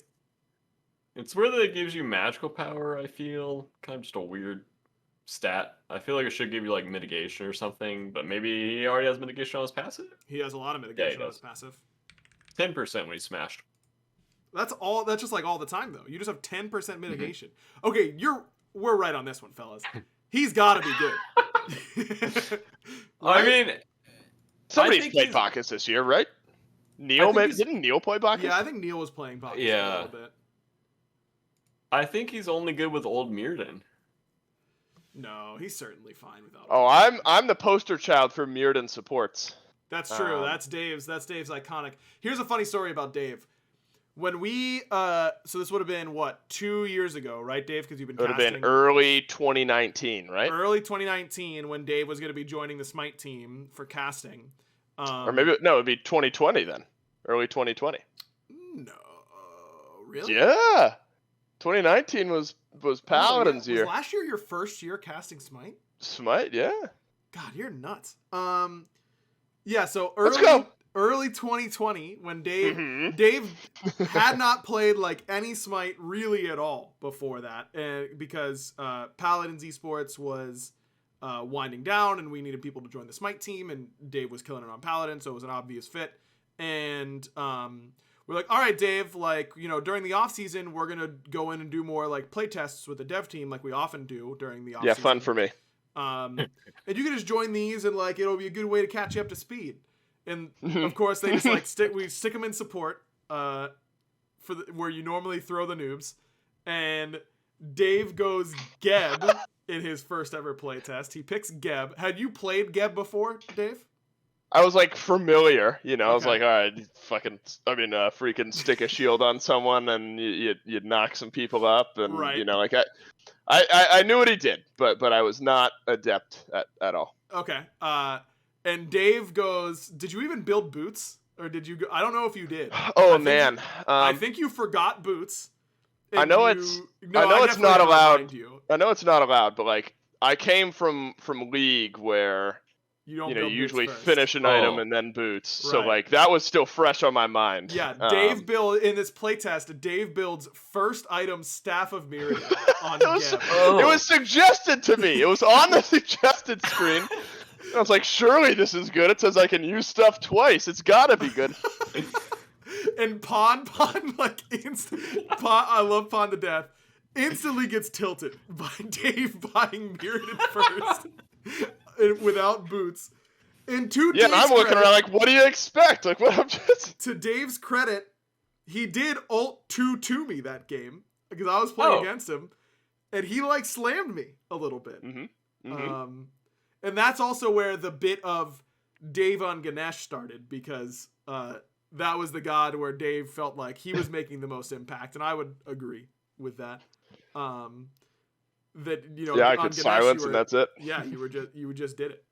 It's where that it gives you magical power, I feel. Kind of just a weird stat. I feel like it should give you like mitigation or something, but maybe he already has mitigation on his passive? He has a lot of mitigation on his passive. 10% when he smashed. That's just like all the time though. You just have 10% mitigation. Okay, we're right on this one, fellas. He's gotta be good. Right? I mean, somebody's played Bacchus this year, right? Neil, maybe didn't Neil play Bacchus? Yeah, I think Neil was playing Bacchus a little bit. I think he's only good with old Mirrodin. No, he's certainly fine without. Oh, I'm the poster child for Mirrodin supports. That's true. That's Dave's iconic. Here's a funny story about Dave. When we so this would have been what, 2 years ago, right, Dave? Because you've been casting. It would have been early 2019, right? Early 2019, when Dave was going to be joining the Smite team for casting. Or maybe it would be 2020 then. Early 2020. No, really? Yeah. 2019 was Paladin's year. Was last year your first year casting Smite? Smite, yeah. God, you're nuts. Yeah, so early 2020 when Dave had not played like any Smite really at all before that, because Paladin's Esports was winding down and we needed people to join the Smite team, and Dave was killing it on Paladin, so it was an obvious fit. And we're like, all right, Dave, like, you know, during the off season, we're going to go in and do more like play tests with the dev team like we often do during the off season. Yeah, fun for me. And you can just join these and like, it'll be a good way to catch you up to speed. And of course they just like stick them in support, where you normally throw the noobs. And Dave goes Geb in his first ever play test. He picks Geb. Had you played Geb before, Dave? I was like familiar, you know. Okay. I was like, all right, freaking stick a shield on someone and you'd knock some people up, and you know, like I knew what he did, but I was not adept at all. Okay. And Dave goes, did you even build boots, or did you go? I don't know if you did. Oh man, I think you forgot boots. I know it's not allowed. I know it's not allowed, but like I came from League where. You usually finish an item and then boots. Right. So, like, that was still fresh on my mind. Yeah, Dave in this playtest, Dave builds first item Staff of Mirrodin on Geb. It was suggested to me. It was on the suggested screen. I was like, surely this is good. It says I can use stuff twice. It's gotta be good. And Pawn, like, I love Pawn to death, instantly gets tilted by Dave buying Mirrodin first. Without boots. And and I'm looking around like, what do you expect? Like, what? I'm just. To Dave's credit, he did ult 2 to me that game because I was playing against him, and he like slammed me a little bit. And that's also where the bit of Dave on Ganesh started, because that was the god where Dave felt like he was making the most impact, and I would agree with that. That, you know, I could silence and that's it. Yeah, you just did it.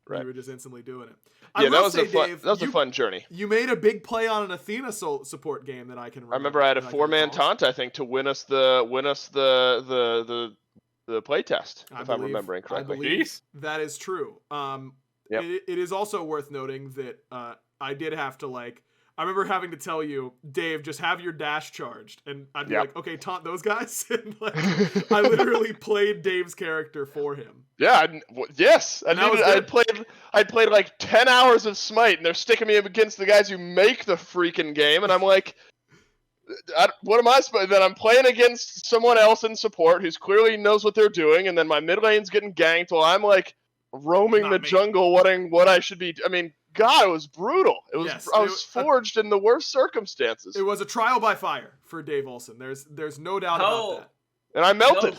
Right. You were just instantly doing it. Yeah, that was a fun journey. You made a big play on an Athena support game that I can remember. I remember I had a 4-man taunt, I think, to win us the play test, if I'm remembering correctly. I believe that is true. It is also worth noting that I did have to, like, I remember having to tell you, Dave, just have your dash charged. And I'd be like, okay, taunt those guys. And like, I literally played Dave's character for him. Yeah, yes. I'd played like 10 hours of Smite, and they're sticking me up against the guys who make the freaking game. And I'm like, what am I supposed? Then I'm playing against someone else in support who's clearly knows what they're doing. And then my mid lane's getting ganked while I'm like roaming the jungle, what I should be. I mean, God, it was brutal. It was Yes, I was forged in the worst circumstances. It was a trial by fire for Dave Olson. There's no doubt about that. And I melted.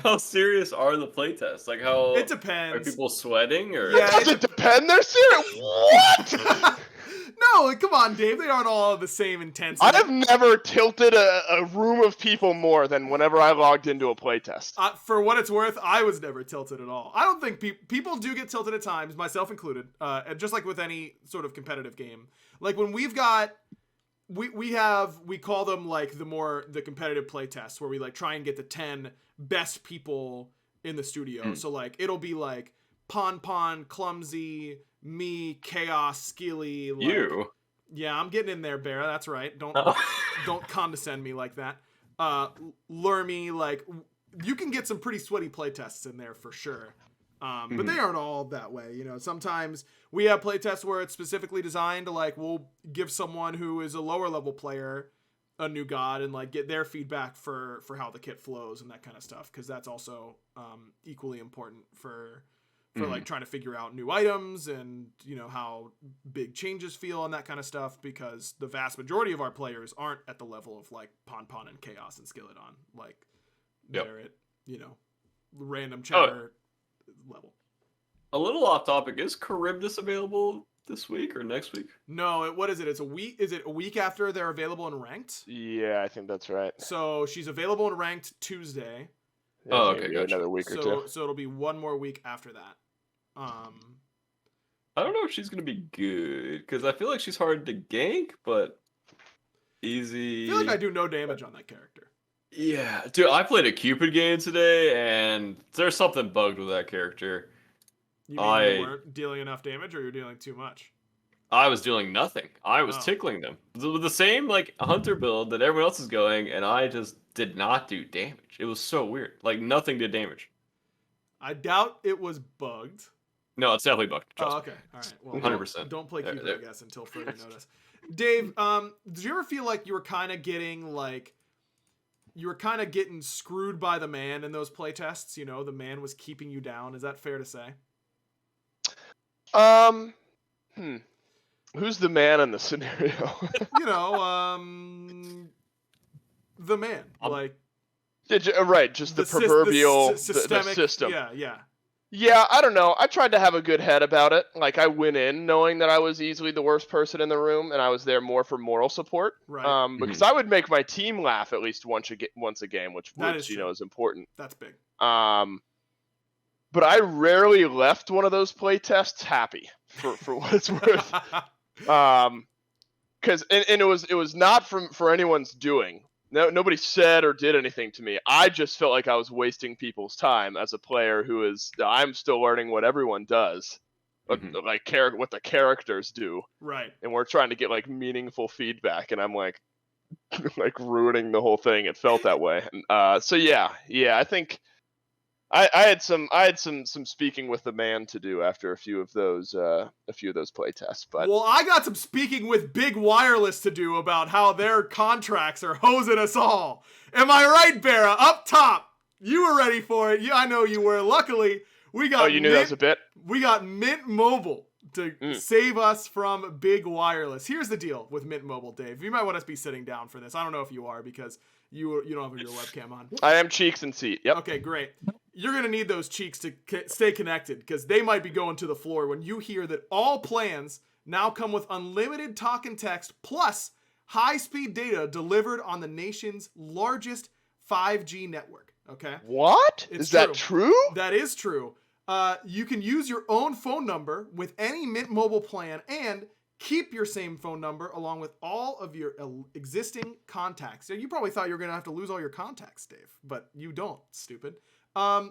How serious are the playtests? Like, how It depends. Are people sweating or? Yeah, does it depend? They're serious. What? No, come on, Dave. They aren't all the same intensity. I have never tilted a room of people more than whenever I logged into a playtest. For what it's worth, I was never tilted at all. I don't think people do get tilted at times, myself included. And just like with any sort of competitive game, like when we've got, we call them like the competitive playtests where we like try and get the 10 best people in the studio. So like it'll be like Pon, Clumsy, me, Chaos, Skilly. Like, you? Yeah, I'm getting in there, BaRRa. That's right. Don't condescend me like that. Lurmy, like you can get some pretty sweaty playtests in there for sure. But they aren't all that way. You know, sometimes we have playtests where it's specifically designed to like we'll give someone who is a lower level player a new god and like get their feedback for how the kit flows and that kind of stuff, because that's also equally important for like trying to figure out new items and, you know, how big changes feel and that kind of stuff, because the vast majority of our players aren't at the level of like Pon and Chaos and Skeleton. Like they're at, you know, random chatter level. A little off topic, is Charybdis available this week or next week? No, what is it? It's a week. Is it a week after they're available in ranked? Yeah, I think that's right. So she's available in ranked Tuesday. Yeah, okay, gotcha. Another week or two. So it'll be one more week after that. I don't know if she's gonna be good because I feel like she's hard to gank, but easy. I feel like I do no damage on that character. Yeah, dude, I played a Cupid game today, and there's something bugged with that character. You mean you weren't dealing enough damage, or you're dealing too much? I was doing nothing. I was tickling them with the same like hunter build that everyone else is going, and I just did not do damage. It was so weird. Like nothing did damage. I doubt it was bugged. No, it's definitely bugged. Trust okay. All right. Well, 100%. Don't play Cupid, I guess, until further notice. Dave, did you ever feel like you were kind of getting screwed by the man in those playtests? You know, the man was keeping you down. Is that fair to say? Who's the man in the scenario? You know, the man, like. Right, just the proverbial systemic, the system. Yeah. Yeah, I don't know. I tried to have a good head about it. Like I went in knowing that I was easily the worst person in the room, and I was there more for moral support. Right. Because I would make my team laugh at least once a game, which you know is important. That's big. But I rarely left one of those play tests happy for what it's worth. Because it was not for anyone's doing. No, nobody said or did anything to me. I just felt like I was wasting people's time as a player I'm still learning what everyone does, but like what the characters do. Right. And we're trying to get like meaningful feedback, and I'm like, like ruining the whole thing. It felt that way. And, so yeah, I think I had some speaking with the man to do after a few of those play tests. But well, I got some speaking with Big Wireless to do about how their contracts are hosing us all. Am I right, BaRRa? Up top, you were ready for it. Yeah, I know you were. Luckily, we got. Oh, you knew that was a bit. We got Mint Mobile to save us from Big Wireless. Here's the deal with Mint Mobile, Dave. You might want to be sitting down for this. I don't know if you are because you don't have your webcam on. I am cheeks and seat. Yep. Okay, great. You're going to need those cheeks to stay connected because they might be going to the floor when you hear that all plans now come with unlimited talk and text plus high-speed data delivered on the nation's largest 5G network. Okay? What? Is that true? That is true. You can use your own phone number with any Mint Mobile plan and keep your same phone number along with all of your existing contacts. You probably thought you were going to have to lose all your contacts, Dave, but you don't, stupid. And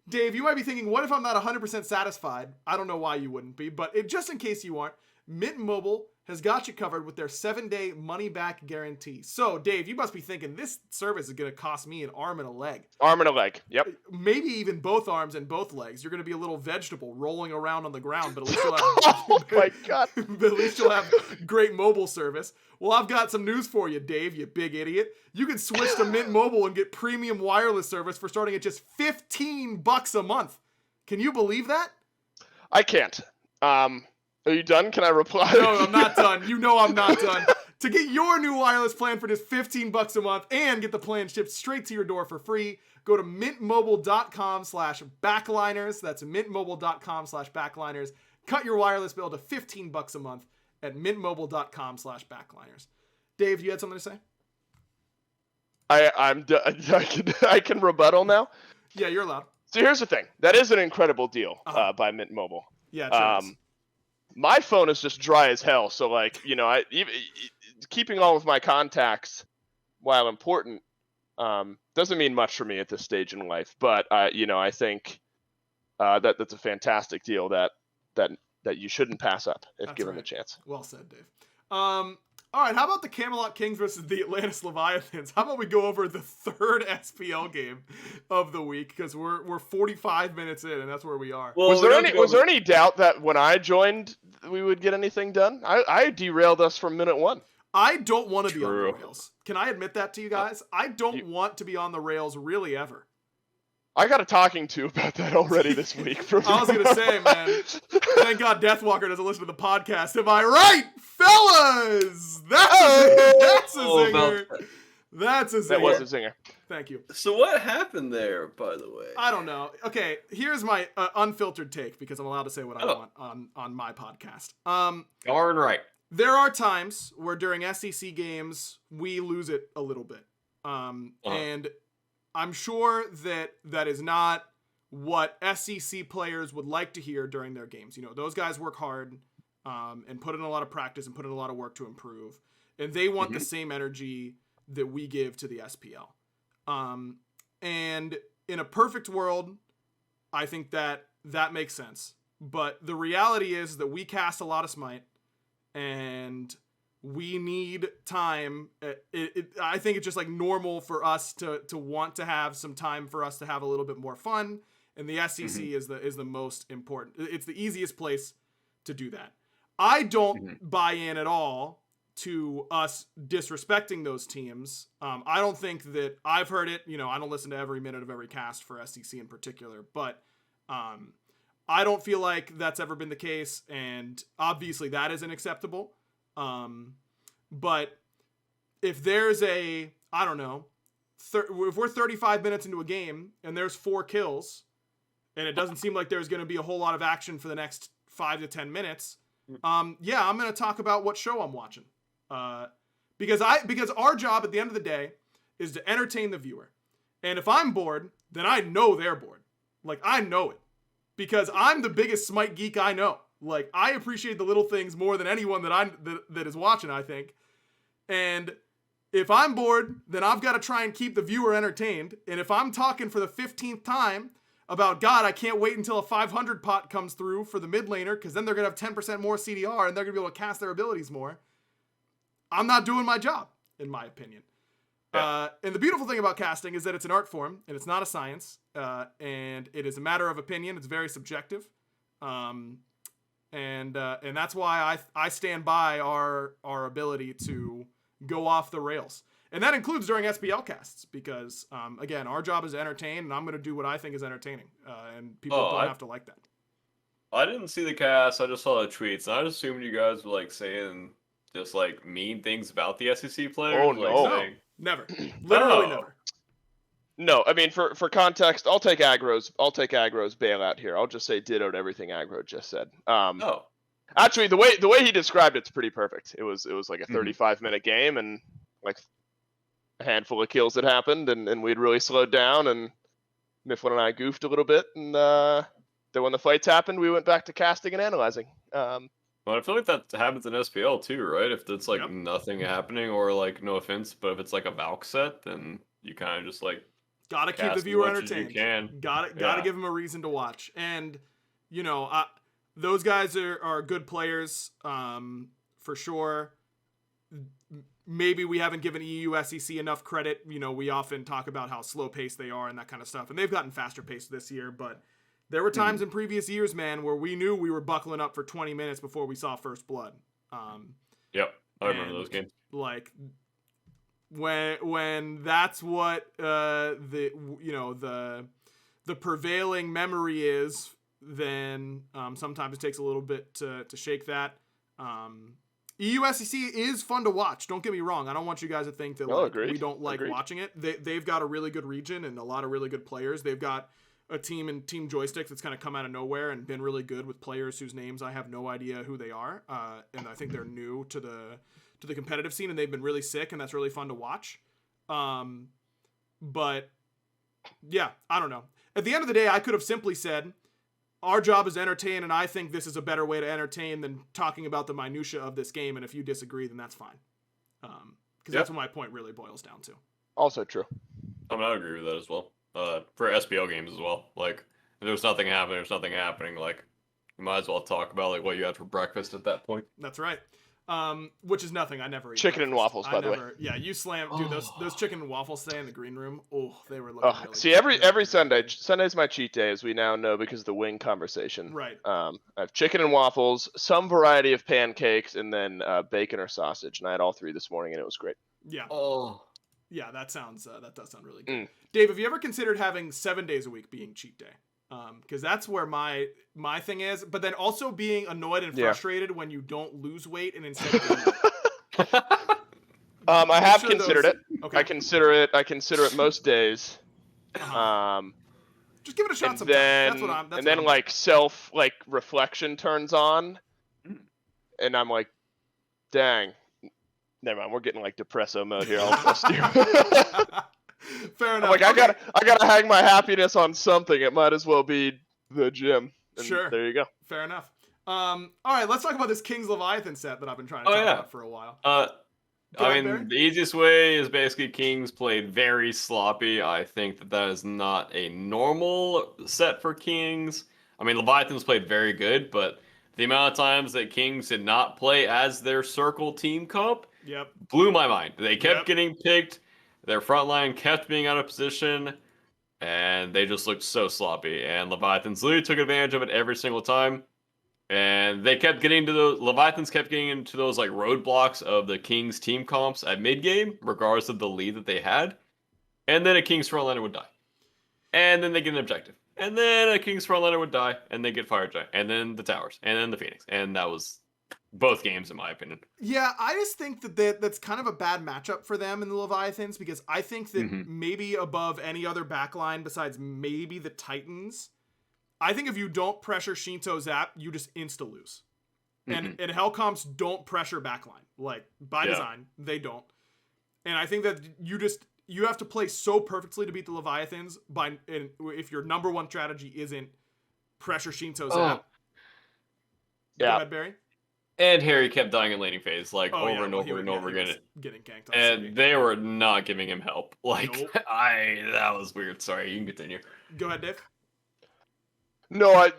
Dave, you might be thinking, what if I'm not 100% satisfied? I don't know why you wouldn't be, but just in case you aren't, Mint Mobile has got you covered with their 7-day money-back guarantee. So, Dave, you must be thinking this service is going to cost me an arm and a leg. Arm and a leg, yep. Maybe even both arms and both legs. You're going to be a little vegetable rolling around on the ground, but at least you'll have oh my God. but at least you'll have great mobile service. Well, I've got some news for you, Dave, you big idiot. You can switch to Mint Mobile and get premium wireless service for starting at just $15 a month. Can you believe that? I can't. Are you done? Can I reply? No, I'm not done. You know I'm not done. To get your new wireless plan for just $15 a month and get the plan shipped straight to your door for free, go to mintmobile.com/backliners. That's mintmobile.com/backliners. Cut your wireless bill to $15 a month at mintmobile.com/backliners. Dave, you had something to say? I can rebuttal now. Yeah, you're allowed. So here's the thing. That is an incredible deal by Mint Mobile. Yeah, it sure is. My phone is just dry as hell. So like, keeping all of my contacts, while important, doesn't mean much for me at this stage in life. But I think that's a fantastic deal that you shouldn't pass up if given the chance. Well said, Dave. All right, how about the Camelot Kings versus the Atlantis Leviathans? How about we go over the third SPL game of the week, because we're 45 minutes in and that's where we are. Well, was there any doubt that when I joined we would get anything done? I derailed us from minute one. I don't want to be on the rails. Can I admit that to you guys? I don't want to be on the rails really ever. I got a talking to about that already this week. I was going to say, man, thank God Deathwalker doesn't listen to the podcast. Am I right, fellas? That's a zinger. That's a zinger. That was a zinger. Thank you. So what happened there, by the way? I don't know. Okay, here's my unfiltered take, because I'm allowed to say what I want on my podcast. Darn right. There are times where during SEC games, we lose it a little bit. And I'm sure that is not what SEC players would like to hear during their games. Those guys work hard and put in a lot of practice and put in a lot of work to improve. And they want the same energy that we give to the SPL. And in a perfect world, I think that makes sense. But the reality is that we cast a lot of Smite, and we need time. I think it's just like normal for us to want to have some time for us to have a little bit more fun. And the SEC is the most important. It's the easiest place to do that. I don't buy in at all to us disrespecting those teams. I don't think that I've heard it. I don't listen to every minute of every cast for SEC in particular, but I don't feel like that's ever been the case. And obviously that isn't acceptable. But if there's if we're 35 minutes into a game and there's 4 kills and it doesn't seem like there's going to be a whole lot of action for the next 5 to 10 minutes, I'm going to talk about what show I'm watching. Because our job at the end of the day is to entertain the viewer. And if I'm bored, then I know they're bored. Like, I know it. Because I'm the biggest Smite geek I know. Like, I appreciate the little things more than anyone that is watching, I think. And if I'm bored, then I've got to try and keep the viewer entertained. And if I'm talking for the 15th time about, God, I can't wait until a 500 pot comes through for the mid laner, because then they're going to have 10% more CDR and they're going to be able to cast their abilities more, I'm not doing my job, in my opinion. Yeah. And the beautiful thing about casting is that it's an art form and it's not a science. And it is a matter of opinion. It's very subjective. And that's why I stand by our ability to go off the rails. And that includes during SPL casts, because, again, our job is to entertain, and I'm going to do what I think is entertaining. And people don't have to like that. I didn't see the cast. I just saw the tweets. And I just assumed you guys were, saying just, mean things about the SEC players. Oh, no. Never. Literally never. No, I mean, for context, I'll take Aggro's bailout here. I'll just say ditto to everything Aggro just said. Actually, the way he described it's pretty perfect. It was like a 35-minute game, and like a handful of kills that happened, and we'd really slowed down, and Mifflin and I goofed a little bit, and then when the fights happened, we went back to casting and analyzing. Well, I feel like that happens in SPL too, right? If it's nothing happening, or no offense, but if it's a Valk set, then you kind of just gotta keep the viewer entertained. You can. Gotta give them a reason to watch. And those guys are good players, for sure. Maybe we haven't given EU SEC enough credit. We often talk about how slow paced they are and that kind of stuff, and they've gotten faster paced this year. But there were times in previous years, man, where we knew we were buckling up for 20 minutes before we saw first blood. Yep, I remember those games. When that's what the prevailing memory is then sometimes it takes a little bit to shake that. EUSEC is fun to watch. Don't get me wrong. I don't want you guys to think that we don't like watching it. They've got a really good region and a lot of really good players. They've got a team in Team Joysticks that's kind of come out of nowhere and been really good with players whose names I have no idea who they are. And I think they're new to the competitive scene, and they've been really sick, and that's really fun to watch. But yeah, I don't know. At the end of the day, I could have simply said, our job is to entertain, and I think this is a better way to entertain than talking about the minutia of this game. And if you disagree, then that's fine. Because that's what my point really boils down to. Also true. I mean, I agree with that as well. For SPL games as well. Like, if there's nothing happening, there's nothing happening. Like, you might as well talk about like what you had for breakfast at that point. That's right. Which is nothing. I never eat chicken breakfast. and waffles, by the way. Yeah, you slam, dude. Those chicken and waffles stay in the green room. Oh, they were looking really see, good. every Sunday. Sunday's my cheat day, as we now know because of the wing conversation. Right. I have chicken and waffles, some variety of pancakes, and then bacon or sausage. And I had all three this morning, and it was great. Yeah. Oh. Yeah, that does sound really good. Dave, have you ever considered having 7 days a week being cheat day? Because that's where my thing is. But then also being annoyed and frustrated when you don't lose weight and instead gain weight. I have considered it. Okay. I consider it most days. Just give it a shot sometime. That's what I'm. And then like self reflection turns on, and I'm like, dang. Never mind. We're getting like depresso mode here. I'll trust you. Fair enough. I'm like, I gotta hang my happiness on something. It might as well be the gym. And sure. There you go. Fair enough. All right, let's talk about this King's Leviathan set that I've been trying to talk about for a while. The easiest way is basically Kings played very sloppy. I think that is not a normal set for Kings. I mean, Leviathans played very good, but the amount of times that Kings did not play as their circle team comp blew my mind. They kept getting picked. Their front line kept being out of position, and they just looked so sloppy. And Leviathans literally took advantage of it every single time. And they kept getting to Leviathans kept getting into those like roadblocks of the Kings team comps at mid game, regardless of the lead that they had. And then a Kings frontliner would die. And then they get an objective. And then a Kings frontliner would die, and they get Fire Giant. And then the towers. And then the Phoenix. And that was both games, in my opinion. Yeah, I just think that's kind of a bad matchup for them in the Leviathans, because I think that maybe above any other backline besides maybe the Titans, I think if you don't pressure Shinto Zap, you just insta-lose. And Hellcoms don't pressure backline. Like, by design, they don't. And I think that you have to play so perfectly to beat the Leviathans if your number one strategy isn't pressure Shinto Zap. Yeah. Go ahead, Barry. And Harry kept dying in laning phase, like over and over again. Getting ganked. And they were not giving him help. Like, that was weird. Sorry, you can continue. Go ahead, Dave. No, I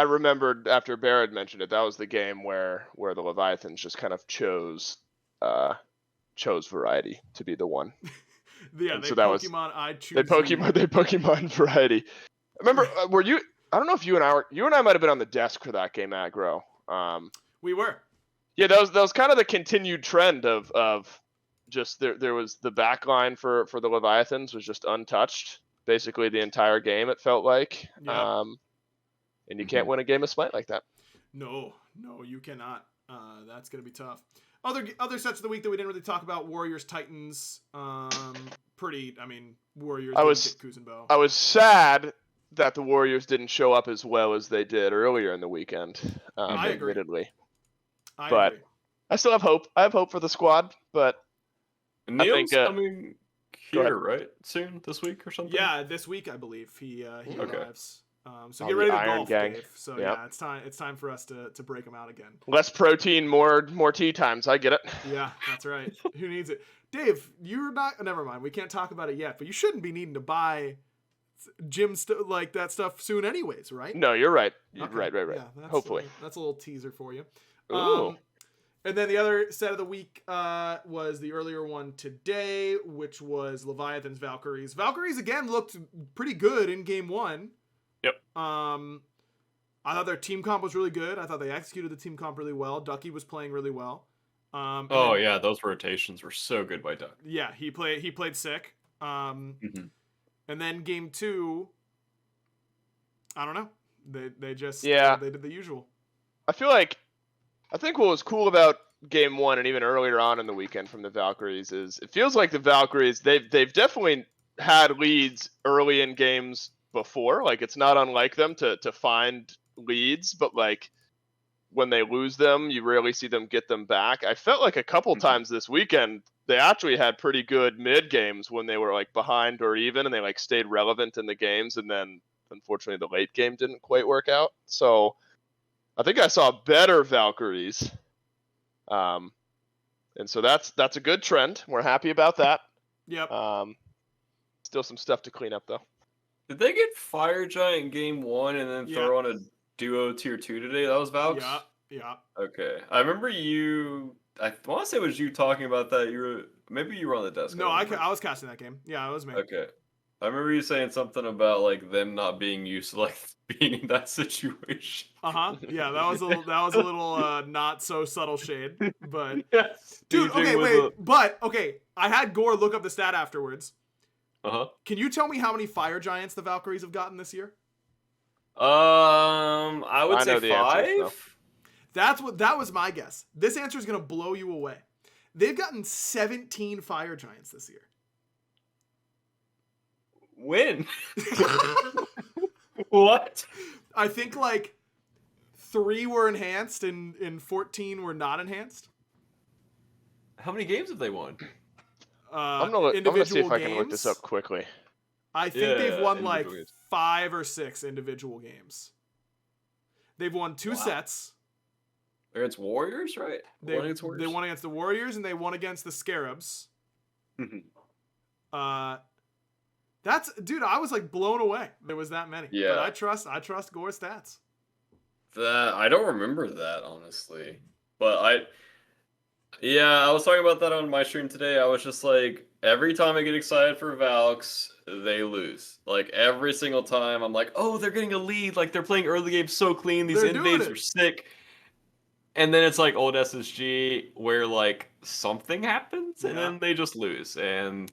remembered after Barrett mentioned it, that was the game where the Leviathans just kind of chose variety to be the one. Yeah, they so I choose. They Pokemon variety. Remember, were you? I don't know if you and I might have been on the desk for that game, Aggro. We were. Yeah, that was kind of the continued trend of just there was the backline for the Leviathans was just untouched basically the entire game. It felt like, and you can't win a game of Smite like that. No, you cannot. That's gonna be tough. Other sets of the week that we didn't really talk about: Warriors, Titans. Warriors. I was sad that the Warriors didn't show up as well as they did earlier in the weekend. I agree. Admittedly. I agree. I still have hope. I have hope for the squad, but Neil's I think coming here, right? Soon, this week or something? Yeah, this week I believe he arrives. So On get ready to Iron golf, Gang. Dave. So yeah, it's time for us to break them out again. Less protein, more tea times. I get it. Yeah, that's right. Who needs it? Dave, you're not. Never mind. We can't talk about it yet. But you shouldn't be needing to buy gym like that stuff soon, anyways, right? No, you're right. Okay. Right. Yeah, Hopefully, that's a little teaser for you. Ooh. And then the other set of the week was the earlier one today, which was Leviathan's Valkyries. Valkyries again looked pretty good in game one. Yep. I thought their team comp was really good. I thought they executed the team comp really well. Ducky was playing really well. Those rotations were so good by Duck. Yeah, he played sick. And then game two, I don't know. They just they did the usual. I think what was cool about game 1 and even earlier on in the weekend from the Valkyries is it feels like the Valkyries they've definitely had leads early in games before. Like it's not unlike them to find leads, but like when they lose them, you rarely see them get them back. I felt like a couple times this weekend they actually had pretty good mid games when they were like behind or even, and they like stayed relevant in the games, and then unfortunately the late game didn't quite work out. So I think I saw better Valkyries. And so that's a good trend. We're happy about that. Yep. Still some stuff to clean up though. Did they get Fire Giant in game 1 and then throw on a duo tier 2 today? That was Valks? Yeah. Okay. I remember I want to say it was you talking about that. Maybe you were on the desk. No, I was casting that game. Yeah, it was me. Okay. I remember you saying something about like them not being used to like being in that situation. Yeah, that was a little not so subtle shade, but yes, dude. Okay, wait, but okay. I had Gore look up the stat afterwards. Can you tell me how many Fire Giants the Valkyries have gotten this year? I would say 5. That was my guess. This answer is gonna blow you away. They've gotten 17 Fire Giants this year. When? What? I think like 3 were enhanced and 14 were not enhanced. How many games have they won? I'm gonna see if I can look this up quickly. I think they've won like 5 or 6 individual games. They've won 2 sets. They're against Warriors, right? They won against the Warriors and they won against the Scarabs. Dude, I was like blown away. There was that many. Yeah. But I trust Gore's stats. I don't remember that, honestly. But I was talking about that on my stream today. I was just like, every time I get excited for Valks, they lose. Like every single time I'm like, oh, they're getting a lead. Like they're playing early games so clean. These invades are sick. And then it's like old SSG where like something happens and then they just lose. And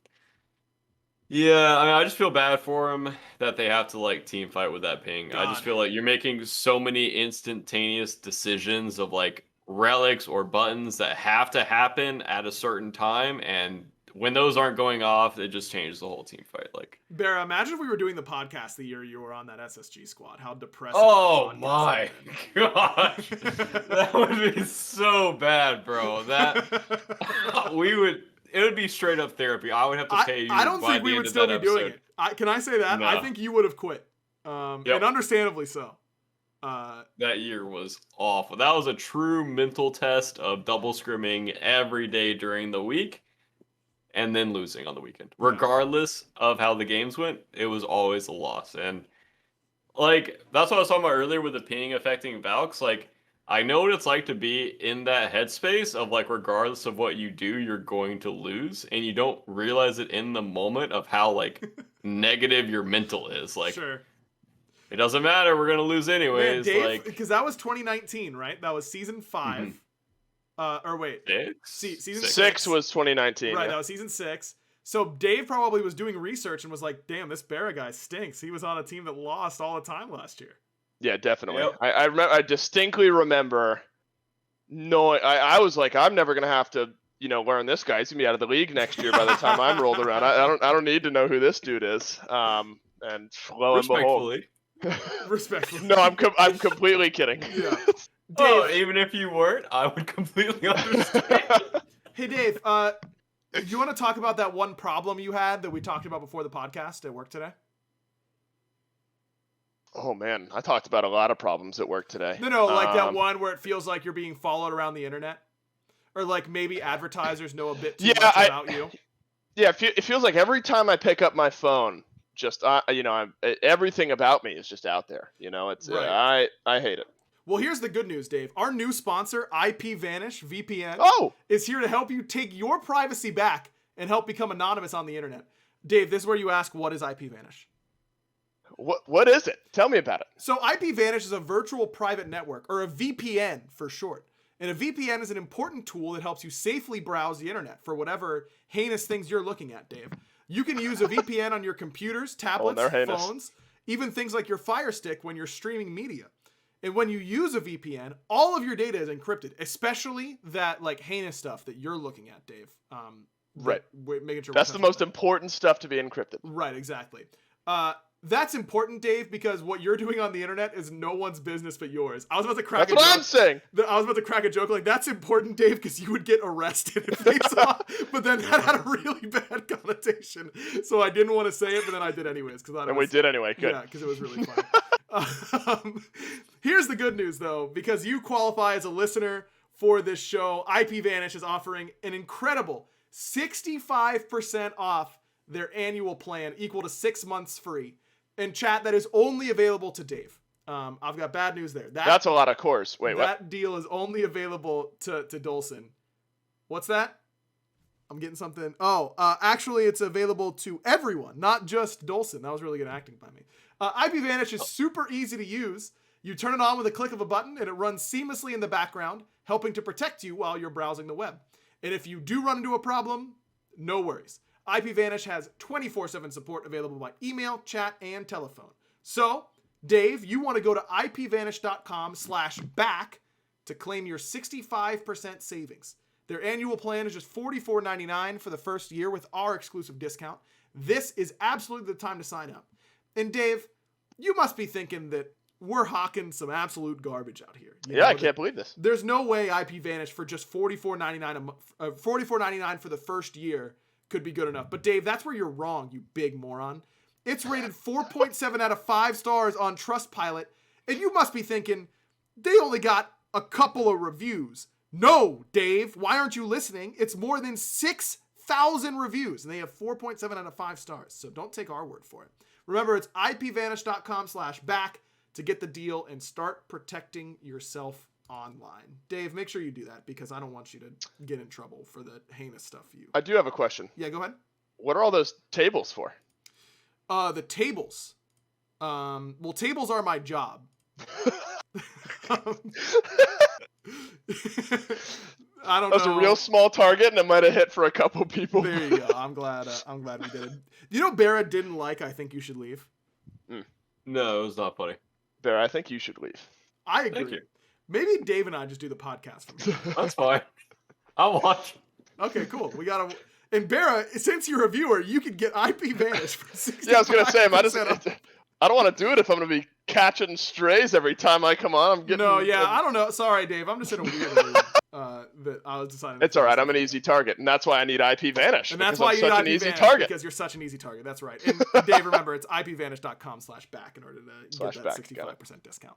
yeah, I mean, I just feel bad for them that they have to like team fight with that ping. God. I just feel like you're making so many instantaneous decisions of like relics or buttons that have to happen at a certain time, and when those aren't going off, it just changes the whole team fight. Like, BaRRa, imagine if we were doing the podcast the year you were on that SSG squad. How depressing! Oh my gosh, that would be so bad, bro. It would be straight up therapy. I would have to pay you. I don't think we would still be doing it. Can I say that? No. I think you would have quit, and understandably so. That year was awful. That was a true mental test of double scrimming every day during the week and then losing on the weekend. Regardless of how the games went, it was always a loss. And like, that's what I was talking about earlier with the ping affecting Valks. Like, I know what it's like to be in that headspace of like, regardless of what you do, you're going to lose. And you don't realize it in the moment of how like negative your mental is. Like, sure. It doesn't matter. We're gonna lose anyways. Man, Dave, like, because that was 2019, right? That was season 5. Or wait, season 6 was 2019. Right, that was season 6. So Dave probably was doing research and was like, "Damn, this BaRRa guy stinks. He was on a team that lost all the time last year." Yeah, definitely. Yep. I distinctly remember knowing. I was like, I'm never gonna have to, learn this guy. He's gonna be out of the league next year by the time I'm rolled around. I don't need to know who this dude is. And lo and behold. Respectfully. No, I'm completely kidding. Yeah. Dave, even if you weren't, I would completely understand. Hey, Dave, you want to talk about that one problem you had that we talked about before the podcast at work today? Oh, man. I talked about a lot of problems at work today. No, like that one where it feels like you're being followed around the internet? Or like maybe advertisers know a bit too much about you? Yeah, it feels like every time I pick up my phone, just everything about me is just out there. It's right. I hate it. Well, here's the good news, Dave. Our new sponsor, Ipvanish VPN, is here to help you take your privacy back and help become anonymous on the internet. Dave, this is where you ask, what is Ipvanish? What is it? Tell me about it. So Ipvanish is a virtual private network, or a VPN for short. And a VPN is an important tool that helps you safely browse the internet for whatever heinous things you're looking at, Dave. You can use a VPN on your computers, tablets, phones. even things like your Fire Stick when you're streaming media. And when you use a VPN, all of your data is encrypted, especially that like heinous stuff that you're looking at, Dave. Right. Making sure that's the most important stuff to be encrypted. Right, exactly. That's important, Dave, because what you're doing on the internet is no one's business but yours. I was about to crack That's a what joke. I'm saying. I was about to crack a joke like, that's important, Dave, because you would get arrested if they saw. But then that had a really bad connotation. So I didn't want to say it, but then I did anyways. We did anyway. Good. Yeah, because it was really funny. Here's the good news, though. Because you qualify as a listener for this show, Ipvanish is offering an incredible 65% off their annual plan, equal to 6 months free. And chat, that is only available to Dave. I've got bad news there. That's a lot of cores. Wait, what? That deal is only available to Dolson. What's that? I'm getting something. Oh, actually, it's available to everyone, not just Dolson. That was really good acting by me. Ipvanish is super easy to use. You turn it on with a click of a button, and it runs seamlessly in the background, helping to protect you while you're browsing the web. And if you do run into a problem, no worries. Ipvanish has 24/7 support available by email, chat, and telephone. So, Dave, you want to go to ipvanish.com/back to claim your 65% savings. Their annual plan is just $44.99 for the first year with our exclusive discount. This is absolutely the time to sign up. And Dave, you must be thinking that we're hawking some absolute garbage out here. Yeah, I can't believe this. There's no way Ipvanish for just $44.99 for the first year could be good enough. But Dave, that's where you're wrong, you big moron. It's rated 4.7 out of 5 stars on Trustpilot, and you must be thinking, they only got a couple of reviews. No, Dave, why aren't you listening? It's more than 6,000 reviews, and they have 4.7 out of 5 stars, so don't take our word for it. Remember, it's ipvanish.com/back to get the deal and start protecting yourself online. Dave, make sure you do that because I don't want you to get in trouble for the heinous stuff you. I do have a question. Yeah, go ahead. What are all those tables for? The tables. Well, tables are my job. I don't know. That was a real small target, and it might have hit for a couple people. There you go. I'm glad we did it. You know, BaRRA didn't like I Think You Should Leave. No, it was not funny. BaRRA, I think you should leave. I agree. Thank you. Maybe Dave and I just do the podcast from here. That's fine. I'll watch. Okay, cool. We got to. And BaRRA, since you're a viewer, you could get Ipvanish for 65%. Yeah, I was gonna say, I don't want to do it if I'm gonna be catching strays every time I come on. I don't know. Sorry, Dave. I'm just in a weird mood. That I was deciding. It's all right. I'm an easy target, and that's why I need Ipvanish. And that's why you need such an easy target. Because you're such an easy target. That's right. And Dave, remember, it's ipvanish.com/back in order to get that 65% discount.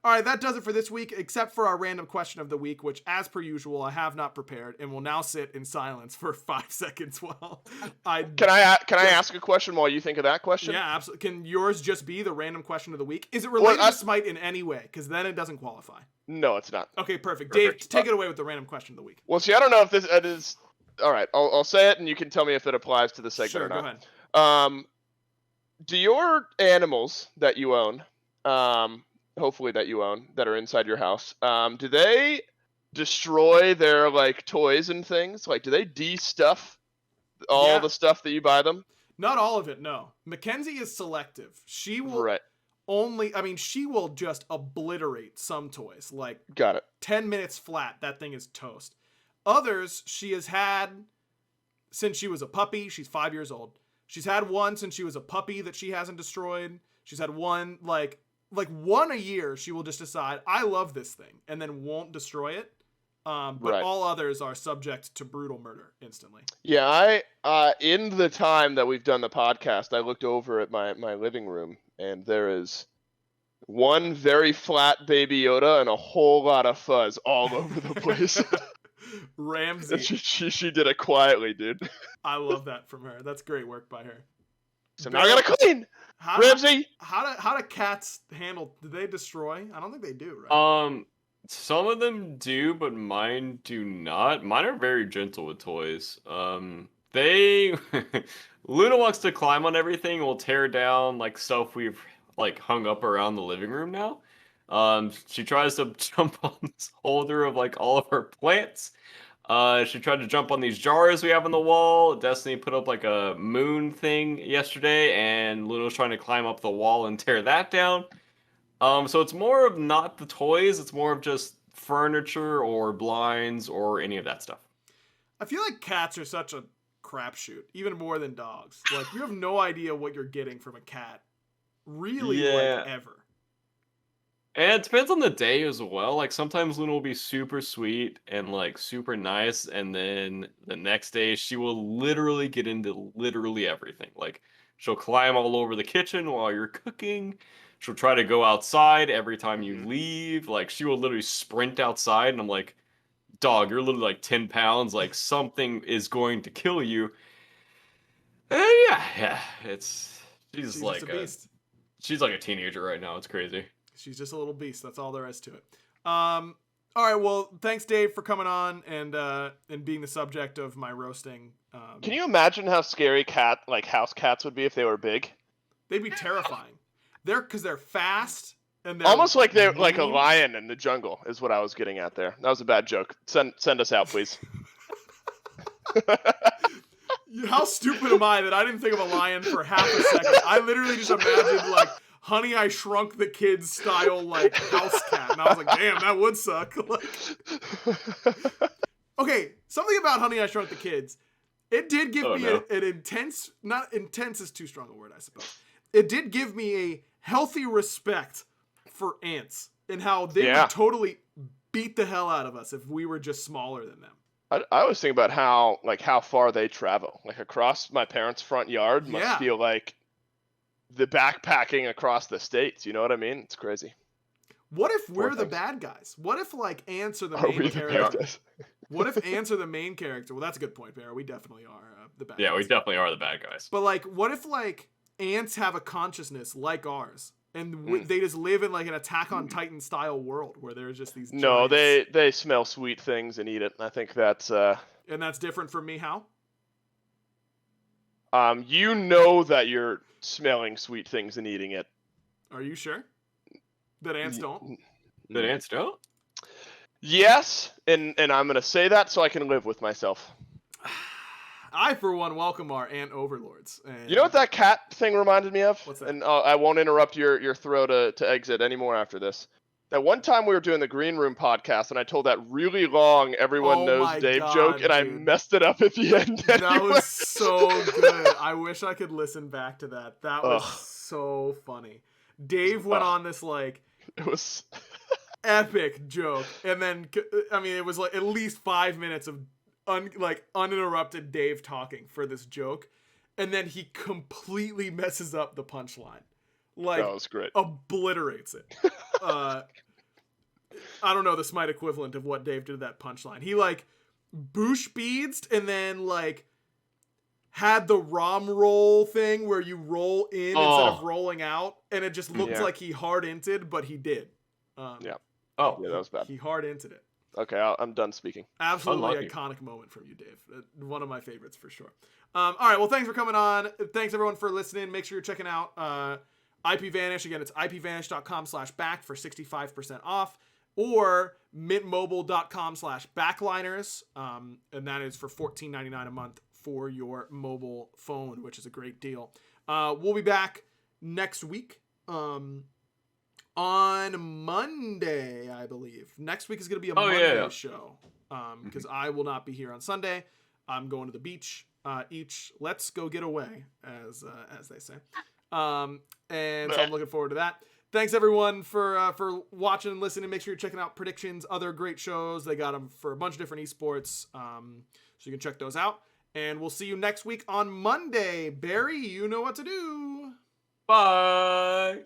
All right, that does it for this week, except for our random question of the week, which, as per usual, I have not prepared and will now sit in silence for 5 seconds while I. Can I ask a question while you think of that question? Yeah, absolutely. Can yours just be the random question of the week? Is it related to Smite in any way? Because then it doesn't qualify. No, it's not. Okay, perfect. Dave, take it away with the random question of the week. Well, see, I don't know if this is. All right, I'll say it, and you can tell me if it applies to the segment or not. Go ahead. Do your animals that you own, hopefully that you own, that are inside your house, do they destroy their like toys and things? Like, do they de-stuff all the stuff that you buy them? Not all of it, no. Mackenzie is selective. She will she will just obliterate some toys. Like, got it. 10 minutes flat, that thing is toast. Others she has had since she was a puppy. She's 5 years old. She's had one since she was a puppy that she hasn't destroyed. She's had one like one a year. She will just decide, I love this thing, and then won't destroy it. But all others are subject to brutal murder instantly. Yeah, I in the time that we've done the podcast, I looked over at my living room, and there is one very flat Baby Yoda and a whole lot of fuzz all over the place. Ramsey. And she did it quietly, dude. I love that from her. That's great work by her. So now I gotta clean. Ramsey. How do cats handle? Do they destroy? I don't think they do, right? Some of them do, but mine do not. Mine are very gentle with toys. They Luna wants to climb on everything. Will tear down like stuff we've like hung up around the living room now. She tries to jump on this holder of like all of her plants. She tried to jump on these jars we have on the wall. Destiny put up like a moon thing yesterday, and Luna was trying to climb up the wall and tear that down. So it's more of not the toys, it's more of just furniture or blinds or any of that stuff. I feel like cats are such a crapshoot, even more than dogs. Like, you have no idea what you're getting from a cat, really, Yeah. like, ever. And it depends on the day as well. Like, sometimes Luna will be super sweet and, like, super nice, and then the next day she will literally get into literally everything. Like, she'll climb all over the kitchen while you're cooking. She'll try to go outside every time you leave. Like, she will literally sprint outside, and I'm like, dog, you're literally like 10 pounds. Like, something is going to kill you. And yeah, she's like just a beast. She's like a teenager right now. It's crazy. She's just a little beast. That's all there is to it. All right. Well, thanks, Dave, for coming on and being the subject of my roasting. Can you imagine how scary house cats would be if they were big? They'd be terrifying. Because they're fast and they're Almost like they're mean. like a lion in the jungle is what I was getting at there. That was a bad joke. Send us out, please. How stupid am I that I didn't think of a lion for half a second? I literally just imagined like Honey, I Shrunk the Kids style like house cat, and I was like, damn, that would suck. Okay, something about Honey, I Shrunk the Kids. It did give me an intense, not intense is too strong a word, I suppose. It did give me a healthy respect for ants and how they would totally beat the hell out of us if we were just smaller than them. I always think about how far they travel. Like across my parents' front yard must feel like the backpacking across the states. You know what I mean? It's crazy. What if we're the bad guys? What if like ants are the main character? What if ants are the main character? Well, that's a good point, Bear. We definitely are the bad guys. Yeah, we definitely are the bad guys. But like, what if like ants have a consciousness like ours? And they just live in like an Attack on Titan style world where there's just these. No, they smell sweet things and eat it. I think that's. And that's different from me. How? You know that you're smelling sweet things and eating it. Are you sure? That ants don't. That ants don't. Yes, and I'm gonna say that so I can live with myself. I, for one, welcome our ant overlords. And you know what that cat thing reminded me of? What's that? And I won't interrupt your throw to exit anymore after this. That one time we were doing the Green Room podcast, and I told that really long everyone knows Dave joke, and I messed it up at the end. That was so good. I wish I could listen back to that. That was so funny. Dave went on this like it was epic joke, and then I mean it was like at least 5 minutes of uninterrupted Dave talking for this joke, and then he completely messes up the punchline. Like, that was great. Obliterates it. I don't know the Smite equivalent of what Dave did to that punchline. He like boosh beads and then like had the ROM roll thing where you roll in instead of rolling out, and it just looked like he hard inted, but he did. Yeah, that was bad. He hard inted it. Okay, I'm done speaking. Absolutely iconic moment from you, Dave. One of my favorites for sure. All right, well, thanks for coming on. Thanks everyone for listening. Make sure you're checking out Ipvanish. Again, it's ipvanish.com/back for 65% off, or mintmobile.com/backliners, and that is for $14.99 a month for your mobile phone, which is a great deal. We'll be back next week. On Monday, I believe. Next week is going to be a Monday show. Because I will not be here on Sunday. I'm going to the beach. Let's go get away, as they say. And so I'm looking forward to that. Thanks everyone for watching and listening. Make sure you're checking out Predictions, other great shows. They got them for a bunch of different esports. So you can check those out. And we'll see you next week on Monday. Barry, you know what to do. Bye.